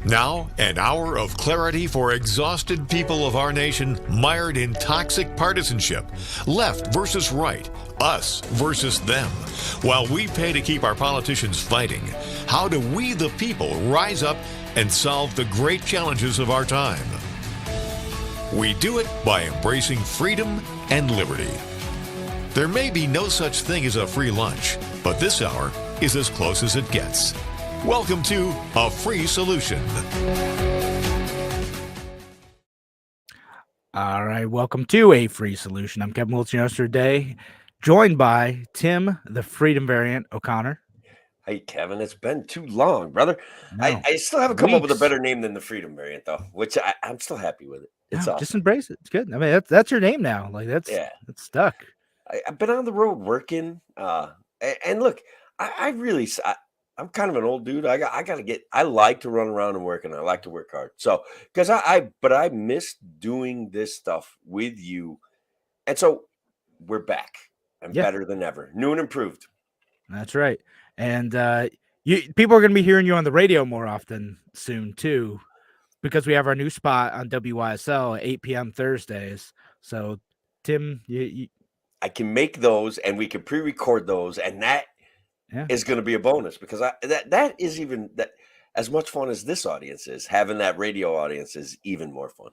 Now, an hour of clarity for exhausted people of our nation mired in toxic partisanship. Left versus right, us versus them. While we pay to keep our politicians fighting, how do we, the people, rise up and solve the great challenges of our time? We do it by embracing freedom and liberty. There may be no such thing as a free lunch, but this hour is as close as it gets. Welcome to A Free Solution. All right, welcome to A Free Solution. I'm Kevin Wilson today, joined by Tim, the Freedom Variant O'Connor. Hey, Kevin, it's been too long, brother. No, I still haven't come up with a weeks. better name than the Freedom Variant, though, which I'm still happy with it. It's No, awesome. just embrace it. It's good. I mean, that's your name now. Like that's stuck. I've been on the road working, and look, I'm kind of an old dude. I like to run around and work, and I like to work hard. So, because I miss doing this stuff with you, and so we're back and better than ever, new and improved. That's right. And people are going to be hearing you on the radio more often soon too, because we have our new spot on WYSL at 8 p.m. Thursdays. So, Tim, I can make those, and we can pre-record those, and that is going to be a bonus because that is even that as much fun as this audience is. Having that radio audience is even more fun.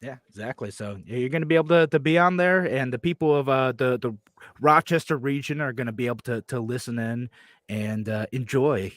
Yeah, exactly. So you're going to be able to be on there, and the people of the Rochester region are going to be able to listen in and enjoy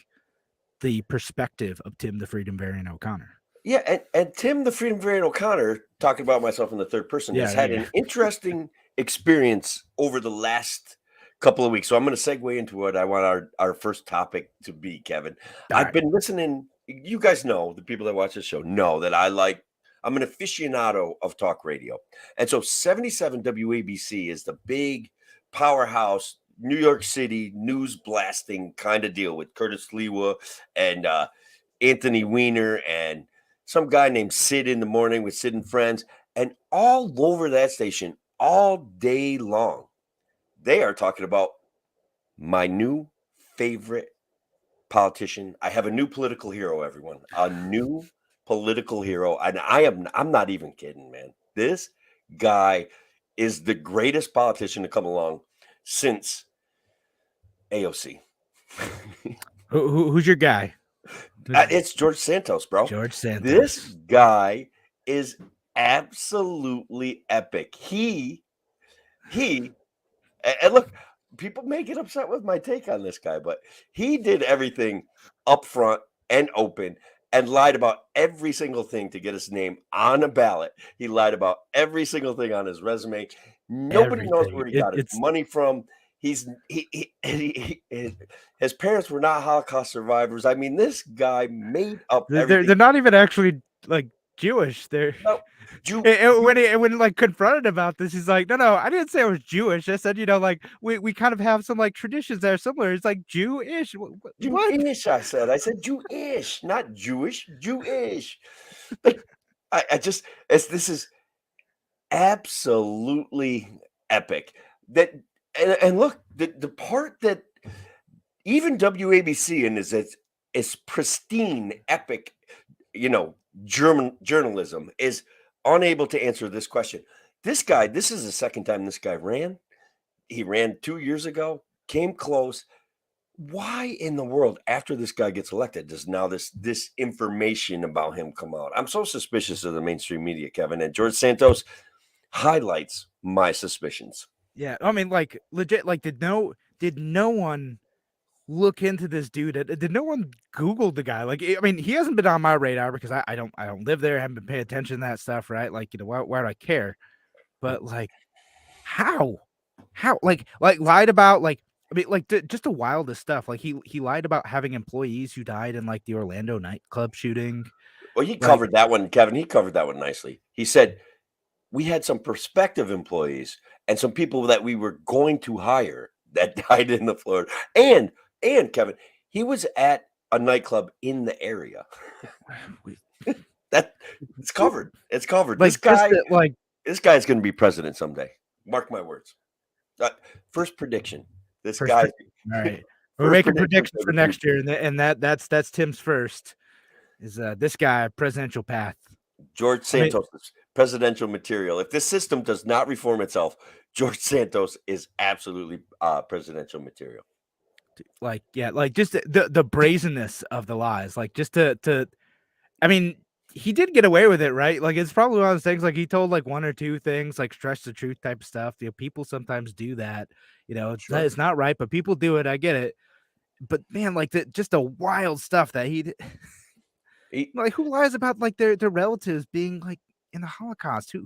the perspective of Tim, the Freedom Variant O'Connor. Yeah, and Tim, the Freedom Variant O'Connor, talking about myself in the third person, has had an interesting experience over the last couple of weeks. So I'm going to segue into what I want our first topic to be, Kevin. I've been listening. You guys know, the people that watch this show know that I'm an aficionado of talk radio. And so 77 WABC is the big powerhouse New York City news blasting kind of deal with Curtis Lewa and Anthony Weiner and some guy named Sid in the morning with Sid and Friends. And all over that station all day long, they are talking about my new favorite politician. I have a new political hero, everyone. A new political hero. And I'm not even kidding, man. This guy is the greatest politician to come along since AOC. Who's your guy? It's George Santos, bro. George Santos. This guy is absolutely epic. He and look, people may get upset with my take on this guy, but he did everything up front and open and lied about every single thing to get his name on a ballot. He lied about every single thing on his resume. Nobody knows where he got his money from. His parents were not Holocaust survivors. I mean, this guy made up everything. They're not even actually like Jewish. They're when like confronted about this, he's like, no, I didn't say I was Jewish. I said, like we kind of have some like traditions that are similar. It's like Jewish. Jewish, I said Jewish, not Jewish, Jewish. Like this is absolutely epic. And look, the part that even WABC in is pristine, epic, German journalism is unable to answer this question. This is the second time this guy ran. He ran 2 years ago, came close. Why in the world, after this guy gets elected, does now this information about him come out? I'm so suspicious of the mainstream media, Kevin, and George Santos highlights my suspicions. Yeah, I mean, like legit, like did no one look into this dude? Did no one Google the guy? Like, I mean, he hasn't been on my radar because I don't live there. I haven't been paying attention to that stuff, right? Like, why do I care? But like, how like lied about just the wildest stuff. Like he lied about having employees who died in like the Orlando nightclub shooting. Well, he covered that one, Kevin. He covered that one nicely. He said we had some prospective employees and some people that we were going to hire that died in the Florida. And Kevin, he was at a nightclub in the area. It's covered. It's covered. Like, this guy's going to be president someday. Mark my words. First prediction. This guy. All right. We're making predictions for next year, and that's Tim's first. Is this guy presidential path? George Santos is presidential material. If this system does not reform itself, George Santos is absolutely presidential material. Like, yeah, like just the brazenness of the lies, like just to I mean, he did get away with it, right? Like, it's probably one of those things, like, he told, like, 1 or 2 things, like, stretch the truth type of stuff. You know, people sometimes do that. You know, Sure. it's not right, but people do it. I get it. But man, like, just the wild stuff that he did. Like, who lies about, like, their relatives being, like, in the Holocaust? Who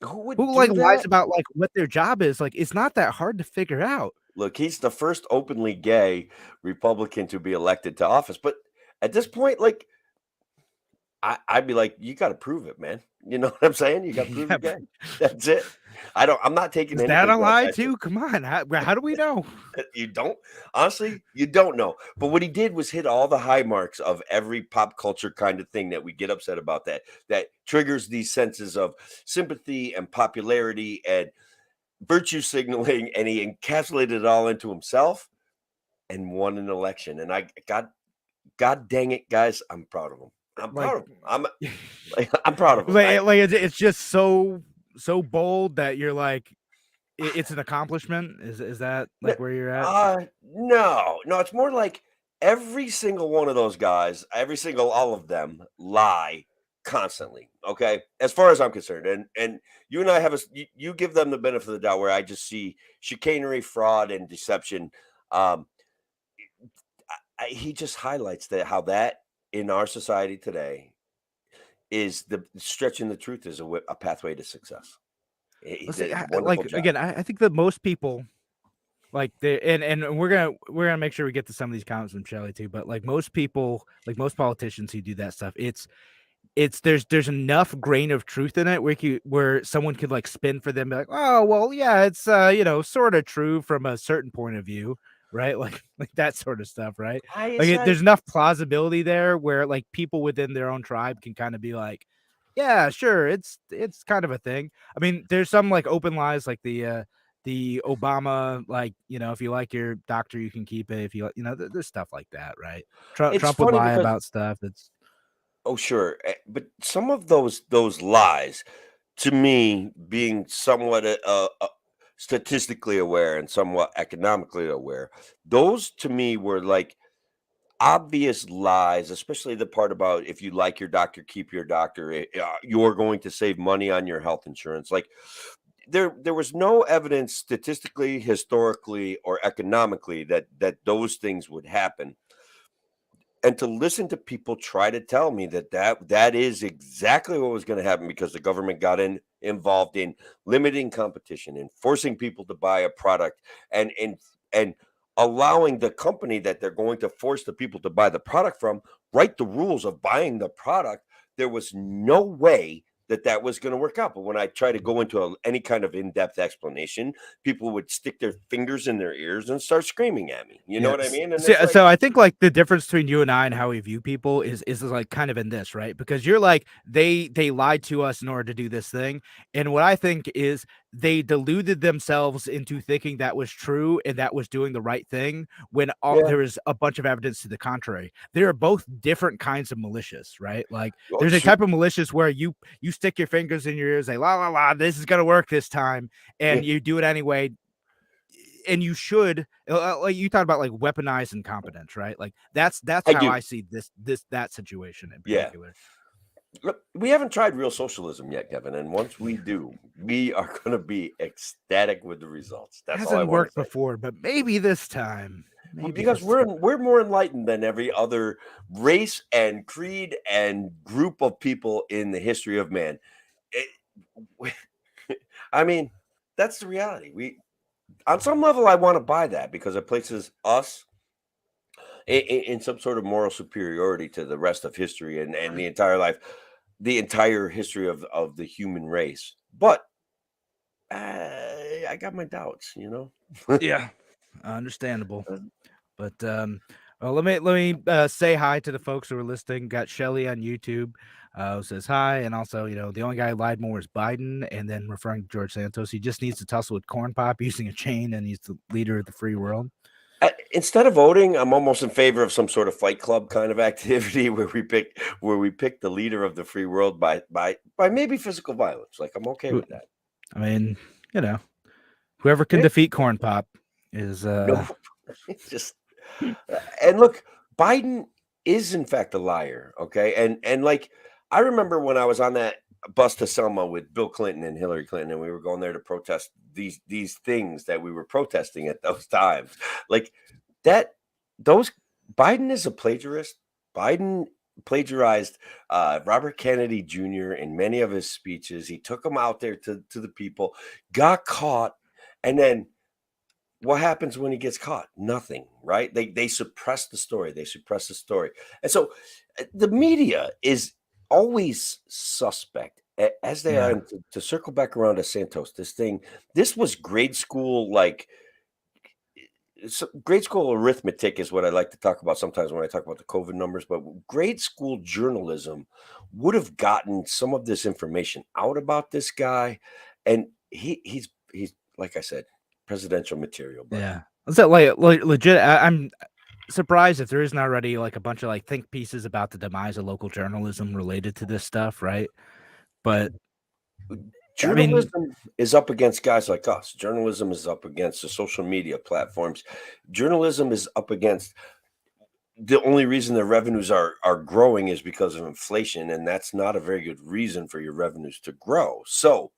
would Who do like, that? lies about, like, what their job is? Like, it's not that hard to figure out. Look, he's the first openly gay Republican to be elected to office. But at this point, like, I'd be like, you got to prove it, man. You know what I'm saying? You got to prove Yeah, you're gay. That's it. I'm not taking is anything. that a lie back. too? Come on. How do we know? You don't, honestly, you don't know. But what he did was hit all the high marks of every pop culture kind of thing that we get upset about, that triggers these senses of sympathy and popularity and virtue signaling, and he encapsulated it all into himself and won an election. And God dang it, guys, I'm proud of him. I'm proud of him. I'm proud of him. Like it's just so bold that you're like, it's an accomplishment. Is that like where you're at? No, it's more like every single one of those guys, all of them lie constantly. Okay, as far as I'm concerned, and you and I have you give them the benefit of the doubt, where I just see chicanery, fraud, and deception. He just highlights how that in our society today is the stretching the truth is a pathway to success. Again, I think that most people, like, and we're gonna make sure we get to some of these comments from Shelley too, but like most people, like most politicians who do that stuff, it's there's enough grain of truth in it where someone could like spin for them, be like, oh well, yeah, it's sort of true from a certain point of view, right? Like that sort of stuff, right? There's enough plausibility there where like people within their own tribe can kind of be like, yeah, sure, it's kind of a thing. I mean, there's some like open lies, like the Obama, like, if you like your doctor, you can keep it. If you there's stuff like that, right? Trump would lie about stuff that's. Oh, sure. But some of those lies, to me, being somewhat statistically aware and somewhat economically aware, those to me were like obvious lies, especially the part about if you like your doctor, keep your doctor. You're going to save money on your health insurance. Like there was no evidence statistically, historically, or economically that those things would happen. And to listen to people try to tell me that is exactly what was going to happen because the government got involved in limiting competition and forcing people to buy a product and allowing the company that they're going to force the people to buy the product from write the rules of buying the product. There was no way that was going to work out. But when I try to go into any kind of in-depth explanation, people would stick their fingers in their ears and start screaming at me. You know what I mean? And so I think like the difference between you and I and how we view people is like kind of in this, right? Because you're like, they lied to us in order to do this thing. And what I think is they deluded themselves into thinking that was true and that was doing the right thing when there was a bunch of evidence to the contrary. There are both different kinds of malicious, right? Like there's a type of malicious where you stick your fingers in your ears, say, la, la, la, this is going to work this time. And you do it anyway. And you should, like you talked about like weaponized incompetence, right? Like that's how I see that situation in particular. Look, we haven't tried real socialism yet, Kevin. And once we do, we are going to be ecstatic with the results. That hasn't worked before, but maybe this time. Because we're more enlightened than every other race and creed and group of people in the history of man. I mean, that's the reality. On some level, I want to buy that because it places us in some sort of moral superiority to the rest of history and the entire history of the human race. But I got my doubts, Yeah, understandable. But well, let me say hi to the folks who are listening. Got Shelley on YouTube who says hi, and also the only guy who lied more is Biden, and then referring to George Santos, he just needs to tussle with Corn Pop using a chain, and he's the leader of the free world. instead of voting, I'm almost in favor of some sort of fight club kind of activity where we pick the leader of the free world by maybe physical violence. Like I'm okay with that. I mean, whoever can defeat Corn Pop is No, it's just and look, Biden is in fact a liar. Okay, and like I remember when I was on that bus to Selma with Bill Clinton and Hillary Clinton, and we were going there to protest these things that we were protesting at those times. Like those Biden is a plagiarist. Biden plagiarized Robert Kennedy Jr. in many of his speeches. He took them out there to the people, got caught, and then what happens when he gets caught? Nothing, right? They suppress the story. They suppress the story. And so the media is always suspect as they are. And to circle back around to Santos, this was grade school, like grade school arithmetic is what I like to talk about sometimes when I talk about the COVID numbers, but grade school journalism would have gotten some of this information out about this guy. And he's like I said, presidential material. But yeah, is that like legit? I'm surprised if there isn't already like a bunch of like think pieces about the demise of local journalism related to this stuff, right? But journalism is up against guys like us. Journalism is up against the social media platforms. Journalism is up against the only reason their revenues are growing is because of inflation, and that's not a very good reason for your revenues to grow. So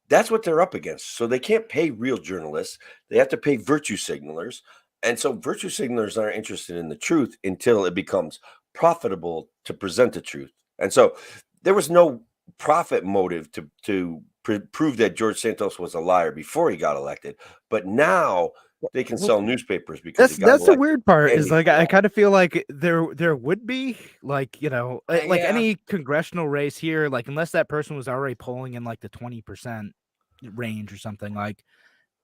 that's what they're up against. So they can't pay real journalists. They have to pay virtue signalers. And so virtue signalers aren't interested in the truth until it becomes profitable to present the truth. And so there was no profit motive to prove that George Santos was a liar before he got elected. But now they can sell newspapers because that's the weird part is like I kind of feel like there would be like like any congressional race here, like unless that person was already polling in like the 20% range or something, like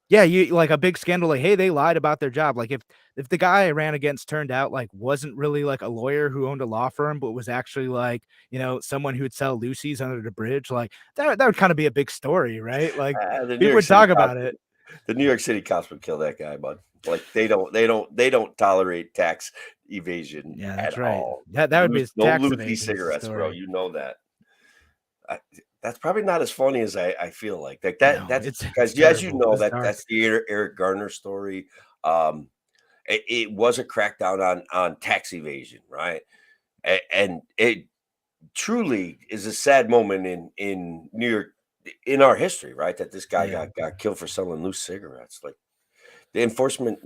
you like a big scandal, like hey, they lied about their job. Like if the guy I ran against turned out like wasn't really like a lawyer who owned a law firm, but was actually like someone who would sell Lucy's under the bridge, like that would kind of be a big story, right? Like people would talk about it. The New York City cops would kill that guy, bud. Like they don't tolerate tax evasion. Yeah, that's at right. all. That would be no Lucy cigarettes, bro. You know that. That's probably not as funny as I feel like. Like that. No, that's because as you know that's the Eric Garner story. It was a crackdown on tax evasion, right? And it truly is a sad moment in New York. In our history, right? That this guy got killed for selling loose cigarettes. Like the enforcement,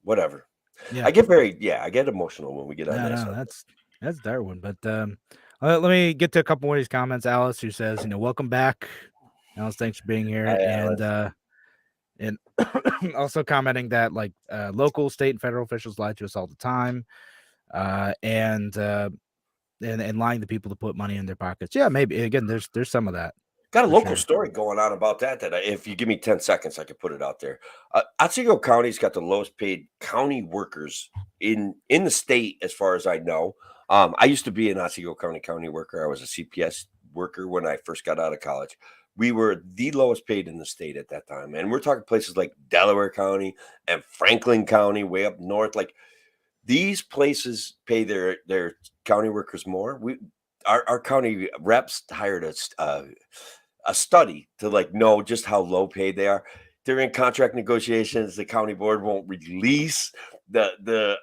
whatever. Yeah. I get emotional when we get on that. No, that's Darwin. But let me get to a couple of these comments. Alice, who says, welcome back. Alice, thanks for being here. Hi, and also commenting that like local, state, and federal officials lie to us all the time. And lying to people to put money in their pockets. Yeah, maybe again, there's some of that. Got a local story going on about that if you give me 10 seconds, I could put it out there. Otsego County's got the lowest paid county workers in the state, as far as I know. I used to be an Otsego County worker. I was a CPS worker when I first got out of college. We were the lowest paid in the state at that time. And we're talking places like Delaware County and Franklin County, way up north. Like these places pay their county workers more. Our county reps hired a study to like know just how low paid they are. During contract negotiations, the county board won't release the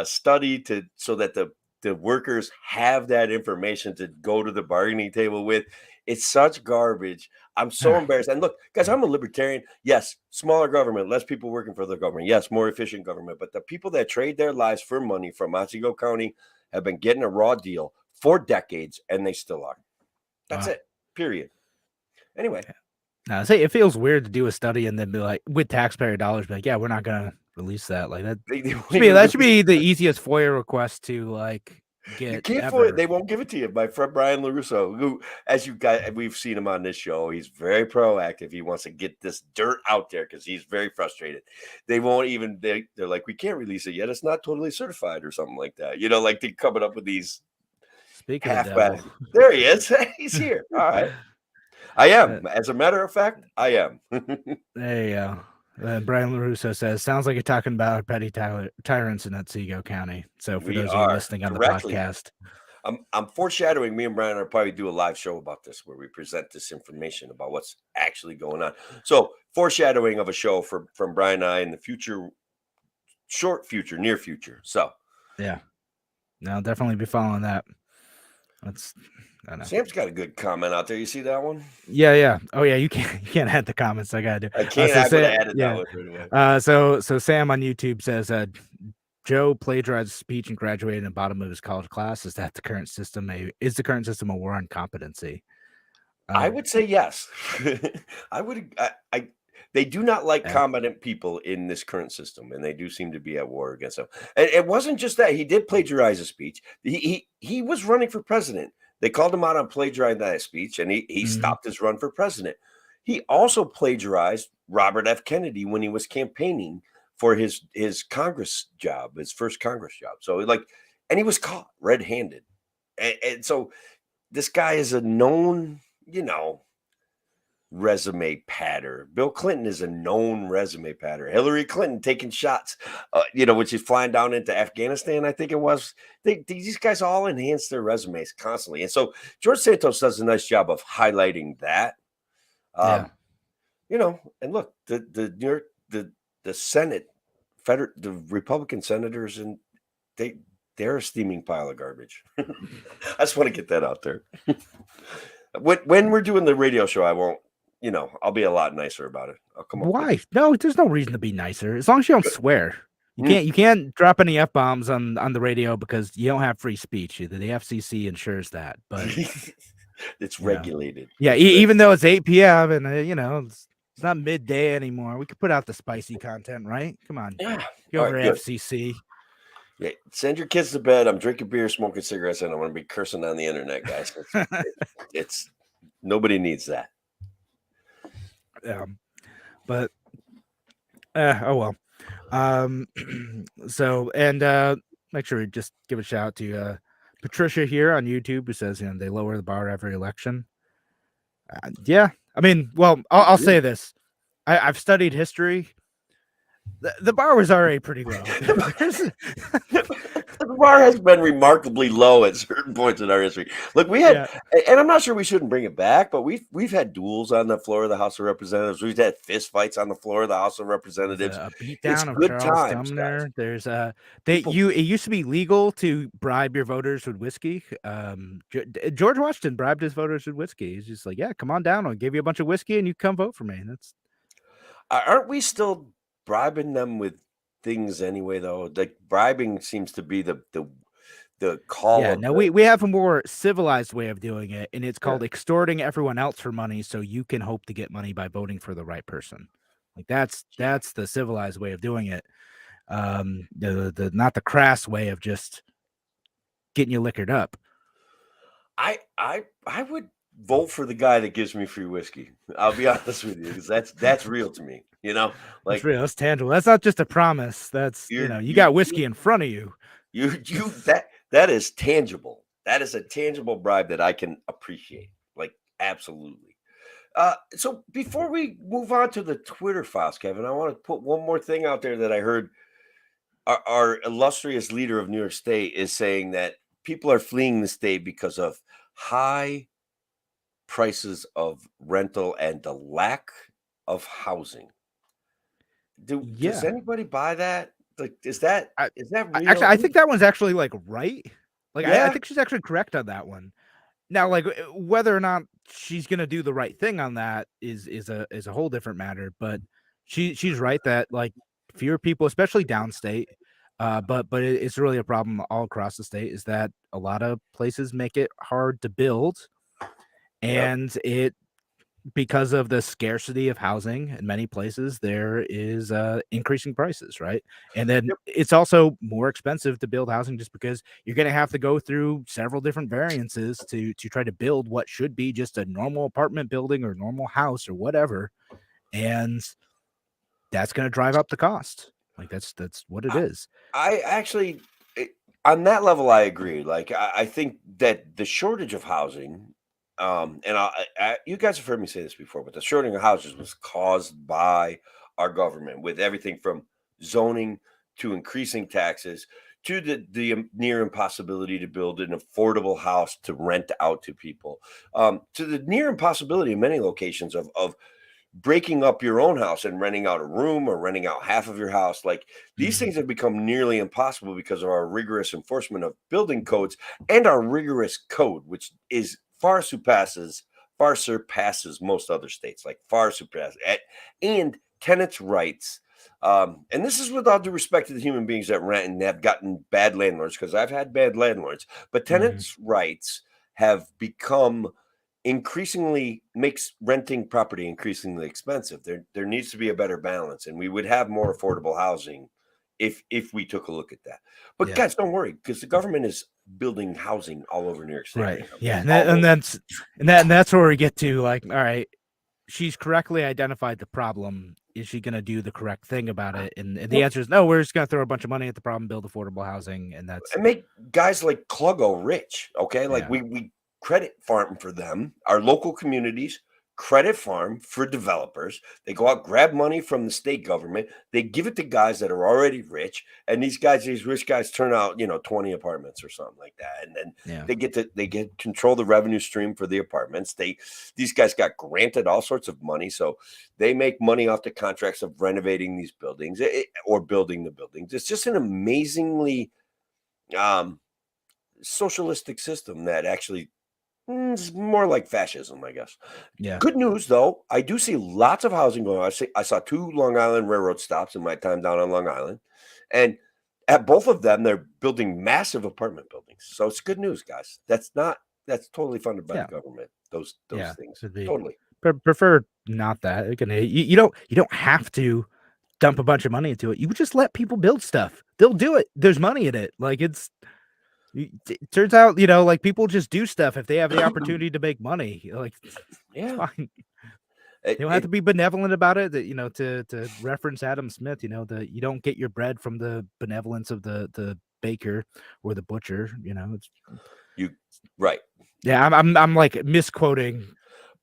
study so that the workers have that information to go to the bargaining table with. It's such garbage. I'm so embarrassed. And look, guys, I'm a libertarian. Yes, smaller government, less people working for the government. Yes, more efficient government. But the people that trade their lives for money from Otsego County have been getting a raw deal for decades, and they still are. That's it. Period. Anyway. Now, say it feels weird to do a study and then be like, with taxpayer dollars, be like, yeah, we're not gonna release that. Like that. That should be the easiest FOIA request to like get. You can't FOIA. They won't give it to you. My friend Brian LaRusso, who, as you guys, we've seen him on this show. He's very proactive. He wants to get this dirt out there because he's very frustrated. They won't even. They're like, we can't release it yet. It's not totally certified or something like that. Like they're coming up with these. Speaking of devil. There he is. He's here. All right. I am. As a matter of fact, I am. There you go. And Brian LaRusso says, sounds like you're talking about our petty tyrants in Otsego County. So for We those of you are listening on the directly. podcast, I'm foreshadowing. Me and Brian will probably do a live show about this where we present this information about what's actually going on. So foreshadowing of a show from Brian and I in the future, short future, near future. So yeah, no, I'll definitely be following that. That's I know. Sam's got a good comment out there. You see that one? Yeah. Oh yeah, you can't add the comments. I gotta do. I can't. I'm gonna add it that way right away. So Sam on YouTube says, Joe plagiarized a speech and graduated in the bottom of his college class. Is that the current system? Is the current system a war on competency? I would say yes. I would. They do not like competent people in this current system, and they do seem to be at war against them. And it wasn't just that he did plagiarize a speech. He was running for president. They called him out on plagiarizing that speech, and he stopped his run for president. He also plagiarized Robert F. Kennedy when he was campaigning for his Congress job, his first Congress job. So and he was caught red-handed. And so this guy is a known, resume patter. Bill Clinton is a known resume patter. Hillary Clinton taking shots, when she's flying down into Afghanistan, I think it was. These guys all enhance their resumes constantly. And so George Santos does a nice job of highlighting that. And look, the Senate, the Republican senators, and they're a steaming pile of garbage. I just want to get that out there. When we're doing the radio show, I won't, I'll be a lot nicer about it. I'll come up. Why? No, there's no reason to be nicer. As long as you don't swear. You can't drop any F-bombs on the radio because you don't have free speech. The FCC ensures that, but it's regulated. Yeah, even though it's 8 p.m. and it's not midday anymore, we could put out the spicy content, right? Come on, go over FCC. Yeah, send your kids to bed. I'm drinking beer, smoking cigarettes, and I'm going to be cursing on the internet, guys. It's nobody needs that. But oh well. So make sure we just give a shout out to Patricia here on YouTube, who says they lower the bar every election. Yeah, I mean, well, I'll say this: I've studied history. The bar was already pretty low. The bar has been remarkably low at certain points in our history. Look, we had, and I'm not sure we shouldn't bring it back, but we've had duels on the floor of the House of Representatives. We've had fist fights on the floor of the House of Representatives. A beatdown of Charles Sumner. There's it used to be legal to bribe your voters with whiskey. George Washington bribed his voters with whiskey. He's just like, yeah, come on down. I'll give you a bunch of whiskey and you come vote for me. Aren't we still bribing them with things anyway, though? Like bribing seems to be the call. Yeah, no, we have a more civilized way of doing it, and it's called extorting everyone else for money so you can hope to get money by voting for the right person. Like that's the civilized way of doing it. The not the crass way of just getting you liquored up. I would vote for the guy that gives me free whiskey. I'll be honest with you, because that's real to me. Like it's real. That's tangible. That's not just a promise. That's you got whiskey in front of you. That is tangible. That is a tangible bribe that I can appreciate. Like absolutely. So before we move on to the Twitter files, Kevin, I want to put one more thing out there that I heard. Our illustrious leader of New York State is saying that people are fleeing the state because of high prices of rental and the lack of housing. Does anybody buy that? Like, is that real? Actually, I think that one's actually right. I think she's actually correct on that one. Now, whether or not she's gonna do the right thing on that is a whole different matter. But she's right that fewer people, especially downstate, but it's really a problem all across the state. Is that a lot of places make it hard to build, and because of the scarcity of housing in many places, there is increasing prices, right? And then it's also more expensive to build housing just because you're going to have to go through several different variances to try to build what should be just a normal apartment building or normal house or whatever. And that's going to drive up the cost. That's what it is. I actually, on that level, I agree. I think that the shortage of housing, and you guys have heard me say this before, but the shortage of houses was caused by our government with everything from zoning to increasing taxes to the near impossibility to build an affordable house to rent out to people, to the near impossibility in many locations of breaking up your own house and renting out a room or renting out half of your house. Like these things have become nearly impossible because of our rigorous enforcement of building codes and our rigorous code, which is far surpasses most other states, like far surpasses, and tenants' rights. And this is with all due respect to the human beings that rent and have gotten bad landlords, because I've had bad landlords, but tenants' rights have become increasingly makes renting property increasingly expensive. There needs to be a better balance, and we would have more affordable housing if we took a look at that. But guys, don't worry, because the government is building housing all over New York State. Right. Yeah. And that's where we get to, like, all right, she's correctly identified the problem. Is she going to do the correct thing about it? And the answer is no. We're just going to throw a bunch of money at the problem, build affordable housing, and make guys like Clugo rich. Okay, like we credit farm for them. Our local communities credit farm for developers. They go out, grab money from the state government. They give it to guys that are already rich, and these rich guys turn out 20 apartments or something like that, and then they get control the revenue stream for the apartments. These guys got granted all sorts of money, so they make money off the contracts of renovating these buildings or building the buildings. It's just an amazingly socialistic system that actually it's more like fascism, I guess. Yeah. Good news, though. I do see lots of housing going on. I saw 2 Long Island Railroad stops in my time down on Long Island. And at both of them, they're building massive apartment buildings. So it's good news, guys. That's totally funded by the government. Those things. Totally. Prefer not that. You don't have to dump a bunch of money into it. You just let people build stuff. They'll do it. There's money in it. Like it turns out, like people just do stuff if they have the opportunity to make money. Like, it's fine. You don't have to be benevolent about it. That to reference Adam Smith, that you don't get your bread from the benevolence of the baker or the butcher. Right. Yeah, I'm like misquoting.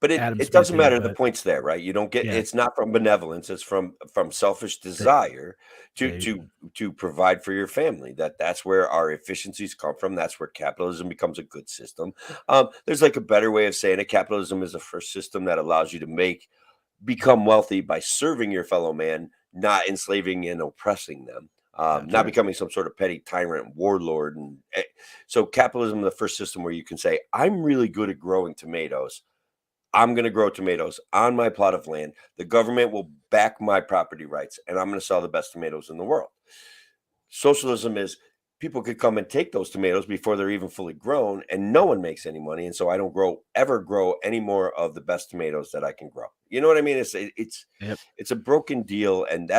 But it doesn't matter. The point's there, right? You don't get it's not from benevolence. It's from selfish desire to provide for your family. That's where our efficiencies come from. That's where capitalism becomes a good system. There's like a better way of saying it. Capitalism is the first system that allows you to become wealthy by serving your fellow man, not enslaving and oppressing them. Not becoming some sort of petty tyrant warlord. And so capitalism is the first system where you can say, I'm really good at growing tomatoes. I'm going to grow tomatoes on my plot of land. The government will back my property rights, and I'm going to sell the best tomatoes in the world. Socialism is people could come and take those tomatoes before they're even fully grown, and no one makes any money. And so I don't ever grow any more of the best tomatoes that I can grow. You know what I mean? It's a broken deal, and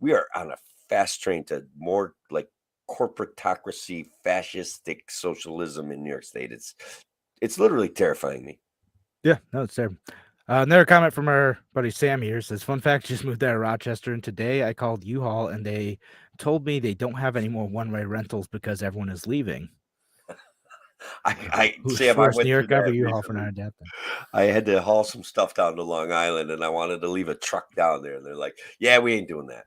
we are on a fast train to more like corporatocracy, fascistic socialism in New York State. It's literally terrifying me. Yeah, no, it's there. Another comment from our buddy Sam here says, fun fact, just moved out of Rochester, and today I called U-Haul and they told me they don't have any more one-way rentals because everyone is leaving. Sam, I went New York through that U-Haul for not adapting. I had to haul some stuff down to Long Island, and I wanted to leave a truck down there. And they're like, yeah, we ain't doing that.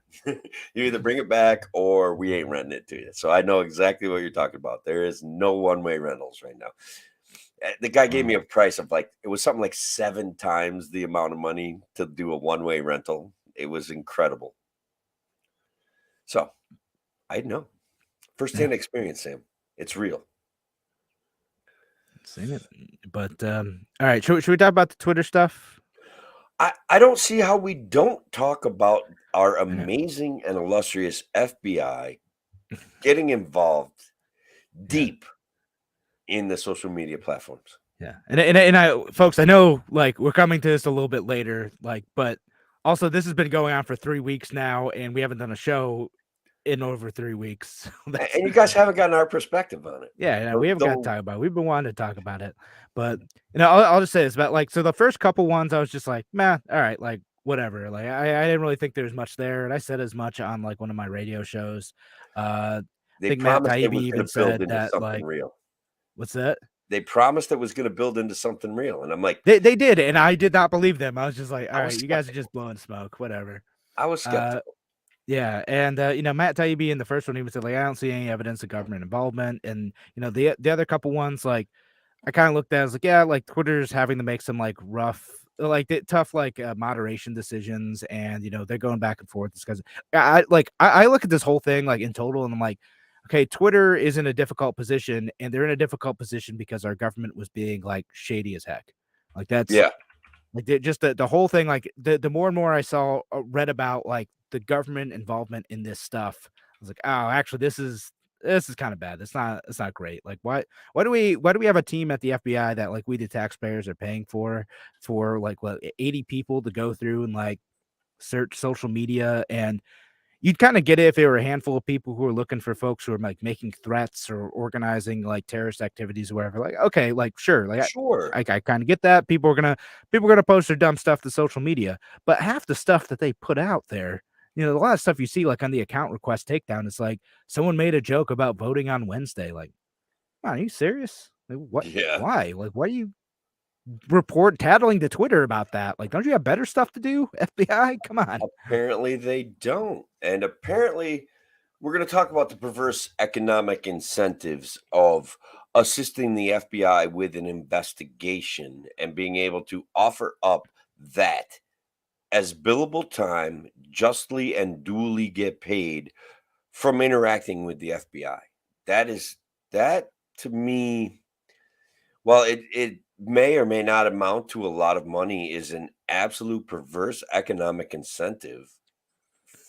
You either bring it back or we ain't renting it to you. So I know exactly what you're talking about. There is no one-way rentals right now. The guy gave me a price of it was something like 7 times the amount of money to do a one-way rental. It was incredible. So I know firsthand experience, Sam. It's real. Seen it. But all right, should we talk about the Twitter stuff? I don't see how we don't talk about our amazing and illustrious FBI getting involved deep in the social media platforms. Yeah. And I folks, I know like we're coming to this a little bit later, but also this has been going on for 3 weeks now, and we haven't done a show in over 3 weeks. And you guys haven't gotten our perspective on it. Yeah, we haven't got to talk about it. We've been wanting to talk about it. But I'll just say this about so the first couple ones I was just like, man, all right, like whatever. Like I didn't really think there was much there. And I said as much on like one of my radio shows. I think Matt Taibbi even said that like real. What's that? they promised it was going to build into something real, and I'm like, They did, and I did not believe them. I was just like, all I right, was you guys are skeptical. just blowing smoke, whatever. I was skeptical. Yeah, and Matt Taibbi in the first one, he was like, I don't see any evidence of government involvement, and the other couple ones, like, I kind of looked at it, I was like, yeah, like Twitter's having to make some like rough, like tough, like moderation decisions, and they're going back and forth because I look at this whole thing like in total, and I'm like, okay, Twitter is in a difficult position, and they're in a difficult position because our government was being like shady as heck. Like that's Yeah, like just the whole thing. Like the more and more I saw read about like the government involvement in this stuff, I was like, oh, actually, this is kind of bad. It's not great. Like, why do we have a team at the FBI that like we the taxpayers are paying for like what 80 people to go through and like search social media? And you'd kind of get it if it were a handful of people who are looking for folks who are like making threats or organizing like terrorist activities or whatever. Like, okay, like sure, like sure. I kind of get that. People are gonna post their dumb stuff to social media, but half the stuff that they put out there, a lot of stuff you see like on the account request takedown, it's like someone made a joke about voting on Wednesday. Like, wow, are you serious? Like, what? Yeah. Why? Like, why do you report tattling to Twitter about that? Like, don't you have better stuff to do? FBI, come on. Apparently they don't. And apparently we're going to talk about the perverse economic incentives of assisting the FBI with an investigation and being able to offer up that as billable time, justly and duly get paid from interacting with the FBI. That to me, while it may or may not amount to a lot of money, is an absolute perverse economic incentive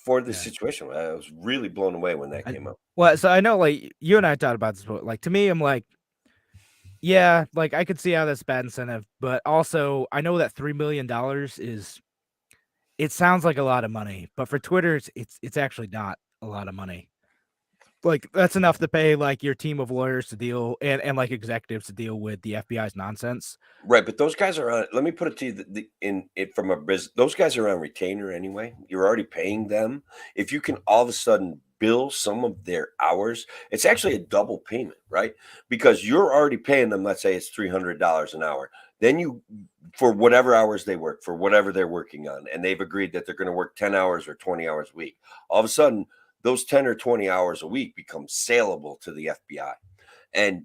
for the Yeah. situation. I was really blown away when that came up. Well, so I know like you and I talked about this, but like to me, I'm like, yeah, like I could see how that's bad incentive, but also I know that $3 million it sounds like a lot of money, but for Twitter, it's actually not a lot of money. Like that's enough to pay like your team of lawyers to deal and like executives to deal with the FBI's nonsense. Right, but those guys are on. Let me put it to you, in it from a business. Those guys are on retainer anyway. You're already paying them. If you can all of a sudden bill some of their hours, it's actually a double payment, right? Because you're already paying them. Let's say it's $300 an hour. Then you, for whatever hours they work, for whatever they're working on, and they've agreed that they're going to work 10 hours or 20 hours a week. All of a sudden, those 10 or 20 hours a week become saleable to the FBI, and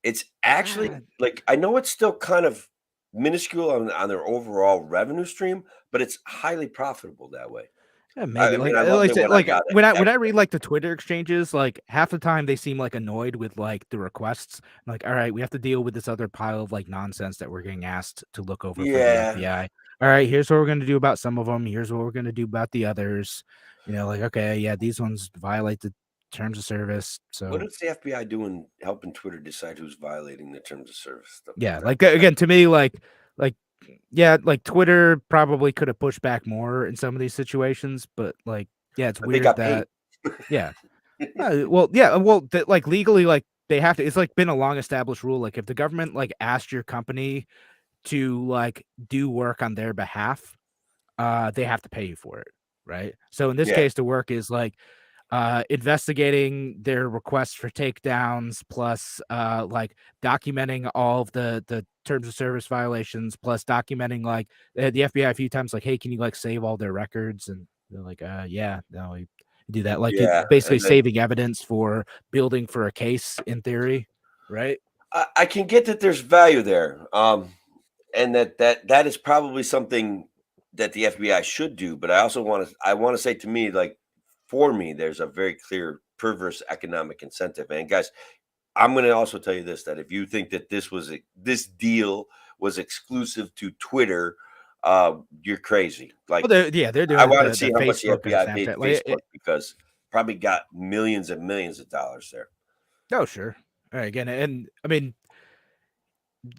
it's actually God. like, I know it's still kind of minuscule on their overall revenue stream, but it's highly profitable that way. Yeah, maybe I mean, like I loved like it say, when I like got when I it. read like the Twitter exchanges, like half the time they seem like annoyed with like the requests. Like, all right, we have to deal with this other pile of like nonsense that we're getting asked to look over for the Yeah. FBI. All right, here's what we're gonna do about some of them. Here's what we're gonna do about the others. Like okay, yeah, these ones violate the terms of service. What So is the FBI doing helping Twitter decide who's violating the terms of service? Stuff like yeah, that. like again, to me, like yeah, like Twitter probably could have pushed back more in some of these situations, but like yeah, it's But they weird got paid. that yeah. Like legally, like they have to. It's like been a long established rule. Like if the government like asked your company to like do work on their behalf, they have to pay you for it, right? So in this Yeah. case, the work is like investigating their requests for takedowns, plus like documenting all of the terms of service violations, plus documenting like the FBI a few times, like, hey, can you like save all their records? And they're like, yeah, no, we do that. Like it Yeah. basically And then saving evidence for building for a case in theory, right? I can get that there's value there. And that is probably something that the FBI should do. But I want to say, to me, like, for me, there's a very clear perverse economic incentive. And guys, I'm going to also tell you this: that if you think that this deal was exclusive to Twitter, you're crazy. Like, Well, they're I doing want to the see how much the Facebook and FBI paid Snapchat. Facebook, because probably got millions and millions of dollars there. Oh, sure. All right, again, and I mean,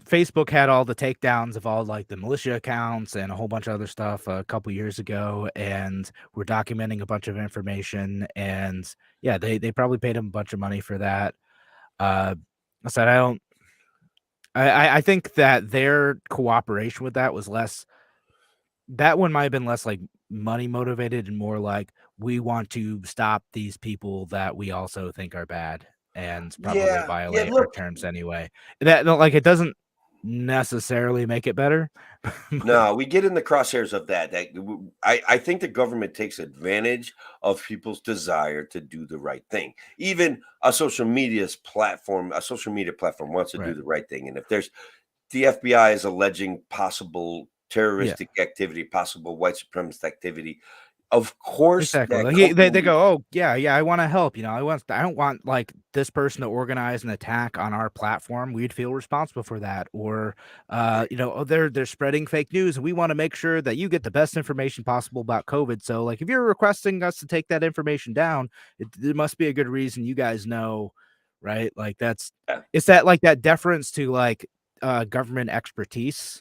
Facebook had all the takedowns of all like the militia accounts and a whole bunch of other stuff a couple years ago, and we're documenting a bunch of information. And yeah, they probably paid him a bunch of money for that. I said I don't. I think that their cooperation with that was less. That one might have been less like money motivated and more like we want to stop these people that we also think are bad. and probably violate our Look, terms anyway. That like it doesn't necessarily make it better. no, we get in the crosshairs of that. I think the government takes advantage of people's desire to do the right thing. Even a social media platform wants to do Right. the right thing. And if there's the FBI is alleging possible terroristic activity, possible white supremacist activity, of course, Exactly. that Like they company- go, oh yeah, I want to help. You know, I don't want like this person to organize an attack on our platform. We'd feel responsible for that. Or you know, oh, they're spreading fake news, and we want to make sure that you get the best information possible about COVID. So like if you're requesting us to take that information down, there must be a good reason you guys know, right? Like Yeah. it's that like that deference to like government expertise.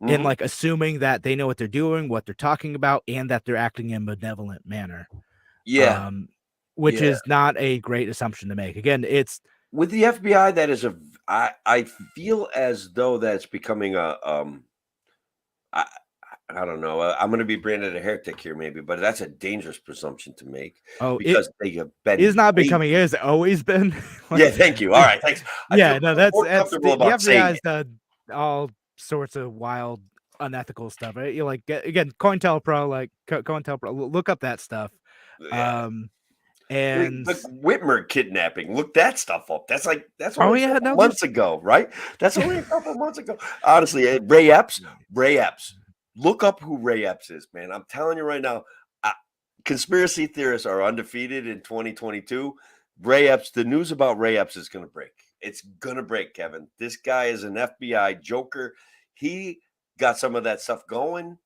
And Mhm. like assuming that they know what they're doing, what they're talking about, and that they're acting in a benevolent manner. Yeah, Which yeah. is not a great assumption to make. Again, it's With the FBI, that is I feel as though that's becoming I I don't know. I'm going to be branded a heretic here, maybe, but that's a dangerous presumption to make it because they have been is not way becoming. It has always been. Yeah, thank you. All right, thanks. I Yeah, feel no, more that's comfortable the about FBI saying has it. done all sorts of wild, unethical stuff. Right? You like again, COINTELPRO, like COINTELPRO. Look up that stuff. Yeah. And The Whitmer kidnapping. Look that stuff up. That's oh only a yeah, couple no, months ago, right? That's only a couple months ago. Honestly, Ray Epps. Look up who Ray Epps is, man. I'm telling you right now, conspiracy theorists are undefeated in 2022. Ray Epps, the news about Ray Epps is going to break. It's going to break, Kevin. This guy is an FBI joker. He got some of that stuff going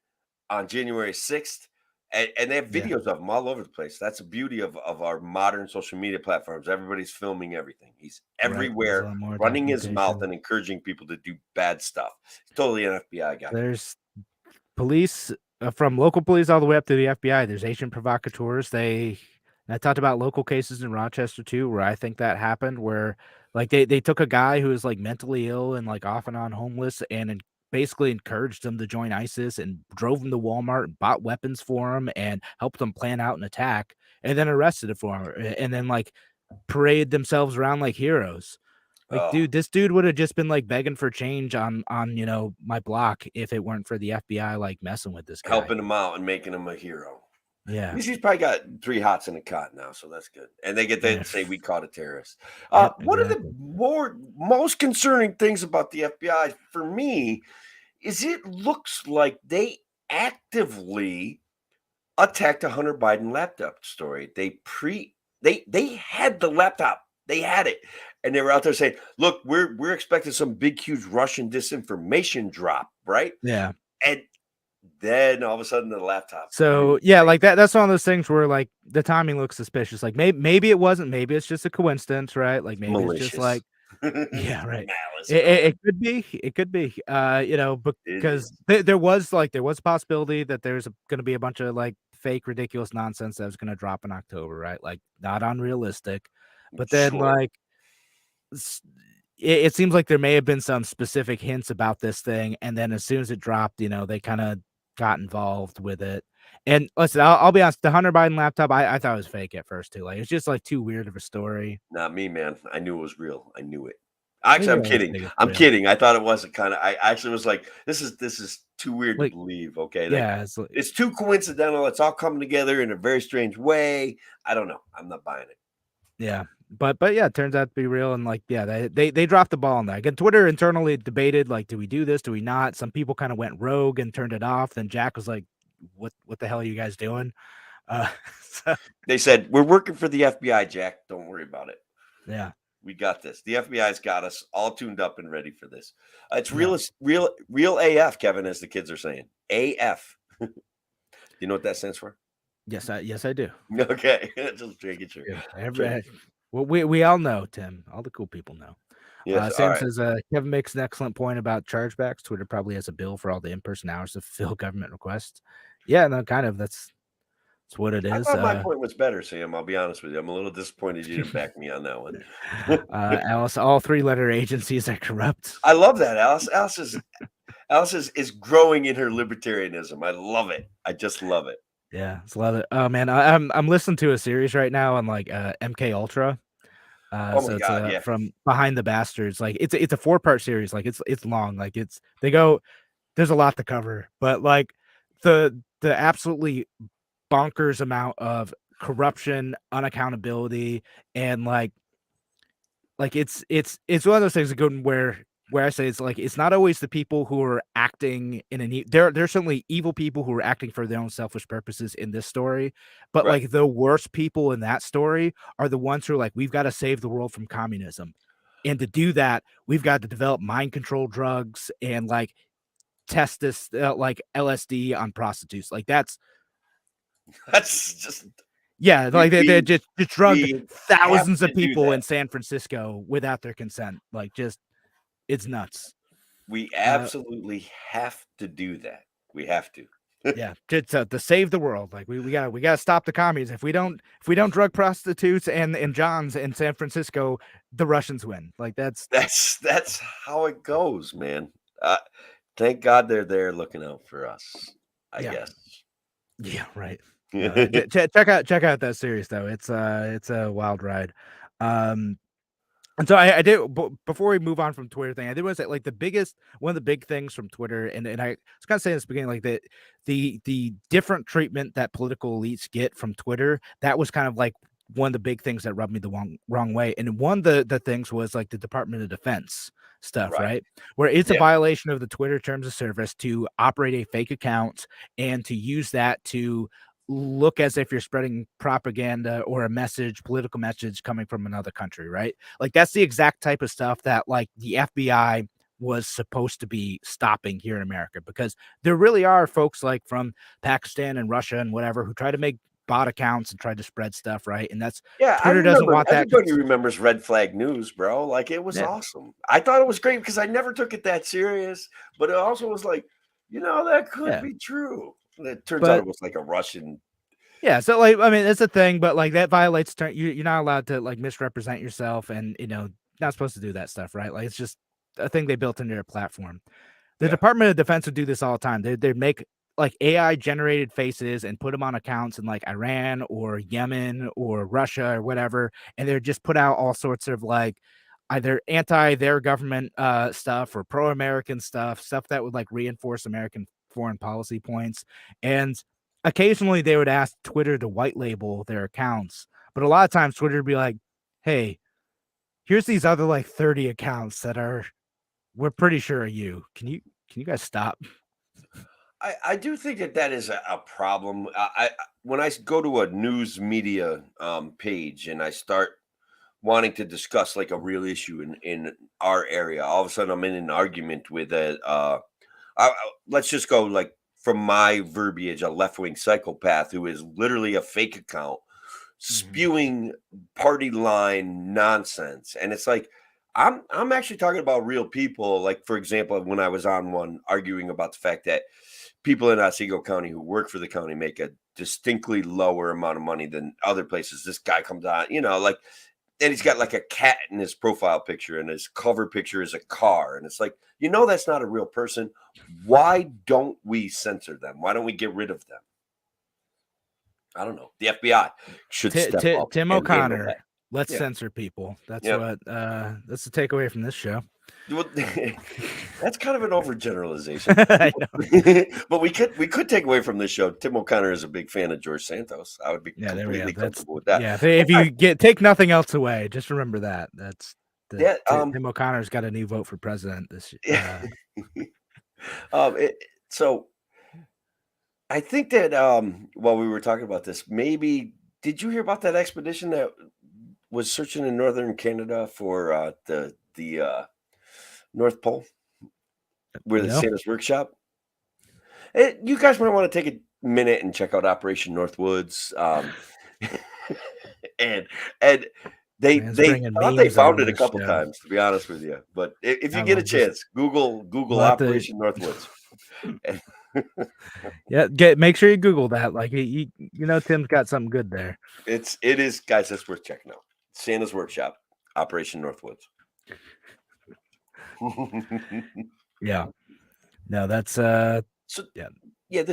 on January 6th. And they have videos of him all over the place. That's the beauty of our modern social media platforms. Everybody's filming everything. He's everywhere, running his mouth and encouraging people to do bad stuff. He's totally an FBI guy. There's police from local police all the way up to the FBI. There's agent provocateurs. And I talked about local cases in Rochester too, where I think that happened, where like they took a guy who was like mentally ill and like off and on homeless and basically encouraged him to join ISIS and drove him to Walmart and bought weapons for him and helped them plan out an attack and then arrested him for him and then like paraded themselves around like heroes. Like, dude, this dude would have just been like begging for change on you know my block if it weren't for the FBI like messing with this guy, helping him out and making him a hero. Yeah, He's probably got 3 hots in a cot now, so that's good. And they get to say we caught a terrorist. Yep, one of the most concerning things about the FBI for me is it looks like they actively attacked a Hunter Biden laptop story. They had the laptop. They had it. And they were out there saying, look, we're expecting some big, huge Russian disinformation drop, right? Yeah. And then all of a sudden the laptop. So yeah, like that's one of those things where like the timing looks suspicious. Like maybe it wasn't, maybe it's just a coincidence, right? Like maybe malicious. It's just like yeah, right. Malice, it could be. It could be. You know, because there was a possibility that there's going to be a bunch of like fake, ridiculous nonsense that was going to drop in October, right? Like not unrealistic, but then like it seems like there may have been some specific hints about this thing, and then as soon as it dropped, you know, they kind of got involved with it. And listen, I'll be honest, the Hunter Biden laptop, I thought it was fake at first too. Like it's just like too weird of a story. Not me, man. I knew it was real. I knew it. Actually, I'm kidding. I'm kidding. I thought it wasn't kind of. I actually was like, this is too weird to believe. Okay, yeah, it's too coincidental. It's all coming together in a very strange way. I don't know. I'm not buying it. Yeah, but yeah, it turns out to be real. And like, yeah, they dropped the ball on that. Again, Twitter internally debated like, do we do this? Do we not? Some people kind of went rogue and turned it off. Then Jack was like, what the hell are you guys doing? So, they said, we're working for the FBI, Jack. Don't worry about it. Yeah. We got this. The FBI's got us all tuned up and ready for this. It's real AF, Kevin, as the kids are saying. AF. You know what that stands for? Yes, I do. Okay, just making sure. Yeah, well, we all know, Tim. All the cool people know. Yes, Sam says Kevin makes an excellent point about chargebacks. Twitter probably has a bill for all the in-person hours to fulfill government requests. Yeah, no, kind of. That's what it is. I thought my point was better, Sam. I'll be honest with you. I'm a little disappointed you didn't back me on that one. Alice, all 3-letter agencies are corrupt. I love that, Alice. Alice is growing in her libertarianism. I love it. I just love it. Yeah, I love it. Oh man, I'm listening to a series right now on like MK Ultra. Oh So my it's God, yeah. from Behind the Bastards. Like it's a 4-part series. Like it's long. Like there's a lot to cover, but like the absolutely bonkers amount of corruption, unaccountability, and like it's one of those things good where I say it's like it's not always the people who are acting in there's certainly evil people who are acting for their own selfish purposes in this story, but Right. like the worst people in that story are the ones who are like, we've got to save the world from communism. And to do that, we've got to develop mind control drugs and like test this like LSD on prostitutes. Like that's just yeah, like they just drugged we have thousands to of do people that. in San Francisco without their consent. Like just it's nuts. We Uh, absolutely have to do that. We have to. yeah, to save the world. Like we gotta stop the commies. If we don't drug prostitutes and Johns in San Francisco, the Russians win. Like That's how it goes, man. Thank God they're there looking out for us, I yeah. guess. Yeah, right. Check out that series though. It's a wild ride. And so I did before we move on from Twitter thing, I did want to say like one of the big things from Twitter, and I was kind of saying this beginning, like the different treatment that political elites get from Twitter, that was kind of like one of the big things that rubbed me the wrong way. And one of the things was like the Department of Defense stuff, Right. right? Where it's a Yeah. violation of the Twitter terms of service to operate a fake account and to use that to look as if you're spreading propaganda or a political message coming from another country, right? Like that's the exact type of stuff that like the FBI was supposed to be stopping here in America, because there really are folks like from Pakistan and Russia and whatever who try to make bot accounts and try to spread stuff, right? And that's Yeah, I Twitter doesn't remember. want that. Everybody remembers Red Flag News, bro. Like it was Yeah. awesome. I thought it was great because I never took it that serious, but it also was like, that could Yeah. be true. And it turns out it was like a Russian. Yeah, so like I mean, it's a thing, but like that violates you're not allowed to like misrepresent yourself, and not supposed to do that stuff, right? Like it's just a thing they built into their platform. The Yeah. Department of Defense would do this all the time. They'd make like AI generated faces and put them on accounts in like Iran or Yemen or Russia or whatever, and they'd just put out all sorts of like either anti their government stuff or pro American stuff that would like reinforce American foreign policy points. And occasionally they would ask Twitter to white label their accounts, but a lot of times Twitter would be like, hey, here's these other like 30 accounts that we're pretty sure are you. Can you guys stop? I do think that is a problem. When I go to a news media page and I start wanting to discuss like a real issue in our area, all of a sudden I'm in an argument with let's just go like from my verbiage, a left-wing psychopath who is literally a fake account spewing party line nonsense. And it's like I'm actually talking about real people. Like, for example, when I was on one arguing about the fact that people in Otsego County who work for the county make a distinctly lower amount of money than other places. This guy comes on, and he's got like a cat in his profile picture, and his cover picture is a car. And it's like, that's not a real person. Why don't we censor them? Why don't we get rid of them? I don't know. The FBI should step up. Tim and handle O'Connor, that. let's Yeah. censor people. That's Yep. that's the takeaway from this show. Well, that's kind of an overgeneralization. I know. But we could take away from this show. Tim O'Connor is a big fan of George Santos. I would be completely comfortable with that. Yeah, if you take nothing else away, just remember that. That's Tim O'Connor's got a new vote for president this year. So I think that while we were talking about this, maybe did you hear about that expedition that was searching in northern Canada for the North Pole, where the Santa's Workshop? You guys might want to take a minute and check out Operation Northwoods. And they thought they found it a couple times, to be honest with you. But if you get a chance, Google Operation Northwoods. Yeah, make sure you Google that. Like Tim's got something good there. It is, guys. That's worth checking out. Santa's Workshop, Operation Northwoods. Yeah. No, that's the